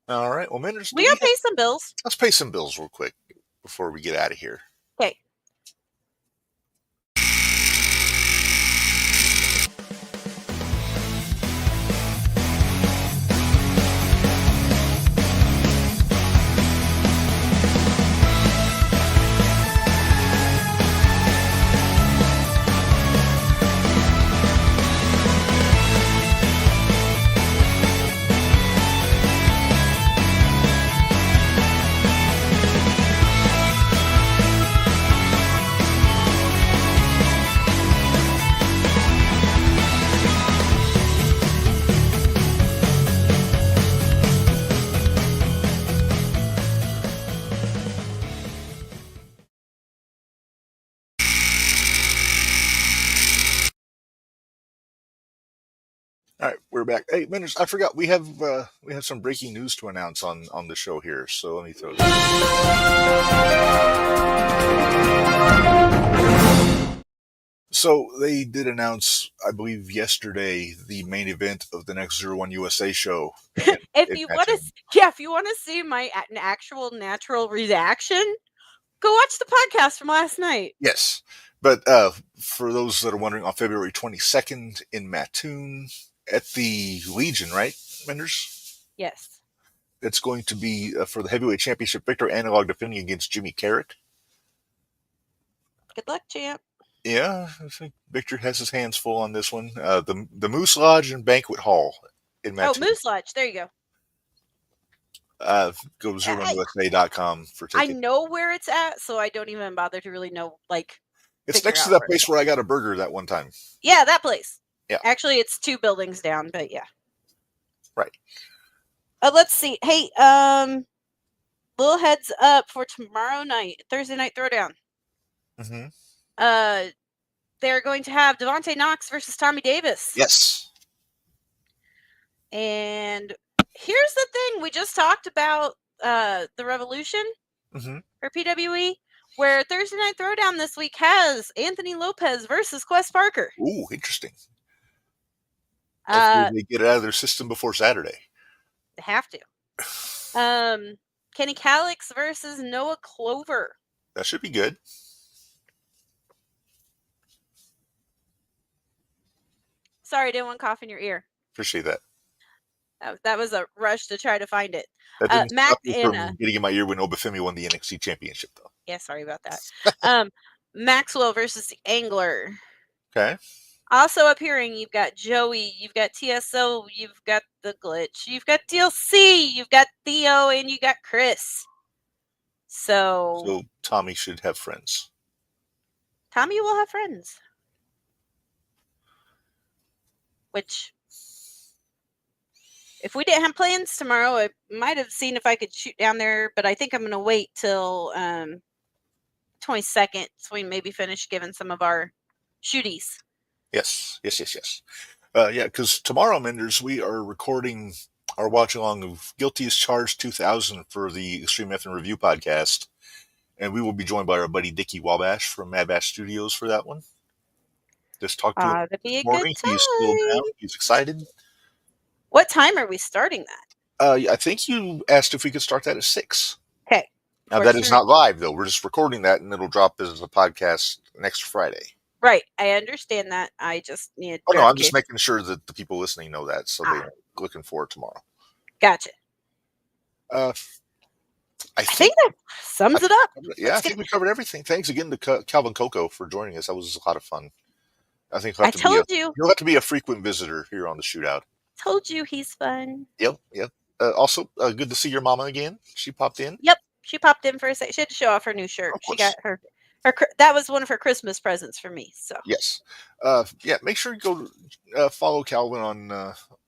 All right. Well, Minderz, we gotta pay some bills. Let's pay some bills real quick before we get out of here. Okay. All right, we're back. Hey, Minderz, I forgot we have some breaking news to announce on the show here. So let me throw this. So they did announce, I believe, yesterday the main event of the next 01 USA show. If you want to see my actual natural reaction, go watch the podcast from last night. Yes. But for those that are wondering, on February 22nd in Mattoon at the Legion, right, Minderz? Yes. It's going to be for the Heavyweight Championship. Victor Analog defending against Jimmy Carrot. Good luck, champ. Yeah, I think Victor has his hands full on this one. The Moose Lodge and Banquet Hall in Mattoon. Oh, Moose Lodge. There you go. Go to ZermanUSA.com for tickets. I know where it's at, so I don't even bother to really know, like... It's next to that place where I got a burger that one time. Yeah, that place. Yeah. Actually, it's 2 buildings down, but yeah. Right. Let's see. Hey, little heads up for tomorrow night, Thursday Night Throwdown. Mm-hmm. They're going to have Devontae Knox versus Tommy Davis. Yes. And here's the thing. We just talked about the Revolution for PWE, where Thursday Night Throwdown this week has Anthony Lopez versus Quest Parker. Ooh, interesting. Hopefully they get it out of their system before Saturday. They have to. Kenny Calix versus Noah Clover. That should be good. Sorry, I didn't want to cough in your ear. Appreciate that. That was a rush to try to find it. That didn't Mac stop me from and getting in my ear when Obafemi won the NXT Championship, though. yeah, sorry about that. Maxwell versus the Angler. Okay. Also appearing, you've got Joey, you've got TSO, you've got the Glitch, you've got DLC, you've got Theo, and you got Chris. So Tommy should have friends. Tommy will have friends. Which, if we didn't have plans tomorrow, I might have seen if I could shoot down there, but I think I'm going to wait till 22nd so we maybe finish giving some of our shooties. Yes. Yeah, because tomorrow, Minderz, we are recording our watch-along of Guilty as Charged 2000 for the Extreme F and Review podcast, and we will be joined by our buddy Dickie Wabash from Mad Bash Studios for that one. Just talked to him That'd be a this morning. good time. He's still down. He's excited. What time are we starting that? I think you asked if we could start that at 6. Okay. Now, that is not live, though. We're just recording that, and it'll drop as a podcast next Friday. Right. I understand that. I just need... Oh, no, I'm just making sure that the people listening know that, so they're looking for it tomorrow. Gotcha. I think that sums it up. Yeah, I think we covered everything. Thanks again to Calvin Coco for joining us. That was a lot of fun. I think I told you. You'll have to be a frequent visitor here on the Shootout. Told you he's fun. Yep. Also, good to see your mama again. She popped in. Yep. She popped in for a second. She had to show off her new shirt. She got her that was one of her Christmas presents for me. So yes. Make sure you go follow Calvin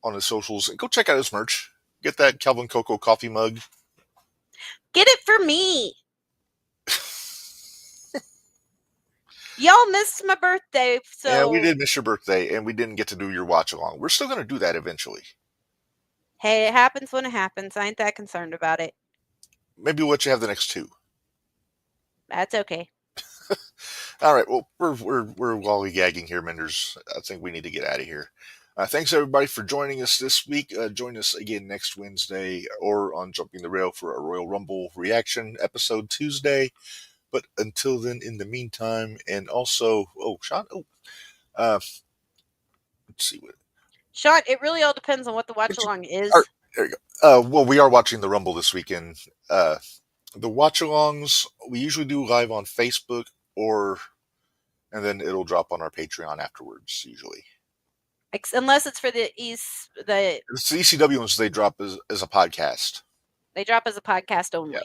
on his socials and go check out his merch. Get that Calvin Coco coffee mug. Get it for me. Y'all missed my birthday, so... Yeah, we did miss your birthday, and we didn't get to do your watch-along. We're still going to do that eventually. Hey, it happens when it happens. I ain't that concerned about it. Maybe we'll let you have the next 2. That's okay. All right, well, we're lollygagging here, Minderz. I think we need to get out of here. Thanks, everybody, for joining us this week. Join us again next Wednesday or on Jumping the Rail for a Royal Rumble reaction episode Tuesday. But until then, in the meantime, and also, Sean, let's see what. Sean, it really all depends on what the watch-along is. Right, there you go. Well, we are watching the Rumble this weekend. The watch-alongs, we usually do live on Facebook and then it'll drop on our Patreon afterwards, usually. Unless it's for it's the ECW ones, they drop as a podcast. They drop as a podcast only. Yeah.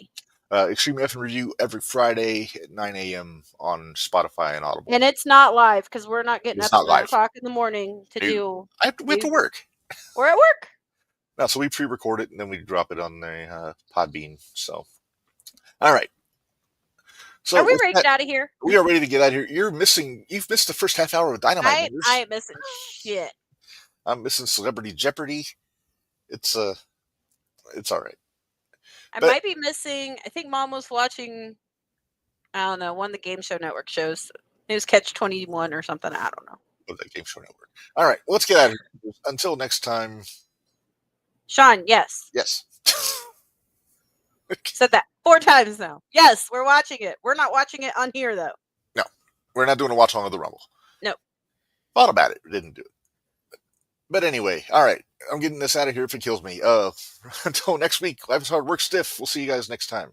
Extreme F and Review every Friday at 9 a.m. on Spotify and Audible. And it's not live because we're not getting up at 9 o'clock in the morning to do... We have to work. We're at work. No, so we pre-record it and then we drop it on the Podbean. So, all right. So are we ready to get out of here? We are ready to get out of here. You've missed the first half hour of Dynamite. I ain't missing shit. I'm missing Celebrity Jeopardy. It's all right. I might be missing. I think Mom was watching. I don't know, one of the Game Show Network shows. It was Catch 21 or something. I don't know. Oh, that Game Show Network. All right, let's get out of here. Until next time. Sean, yes. Yes. Said that. 4 times now. Yes, we're watching it. We're not watching it on here, though. No, we're not doing a watch along of the Rumble. No. Thought about it, didn't do it. But anyway, all right. I'm getting this out of here if it kills me. Until next week, life is hard, work stiff. We'll see you guys next time.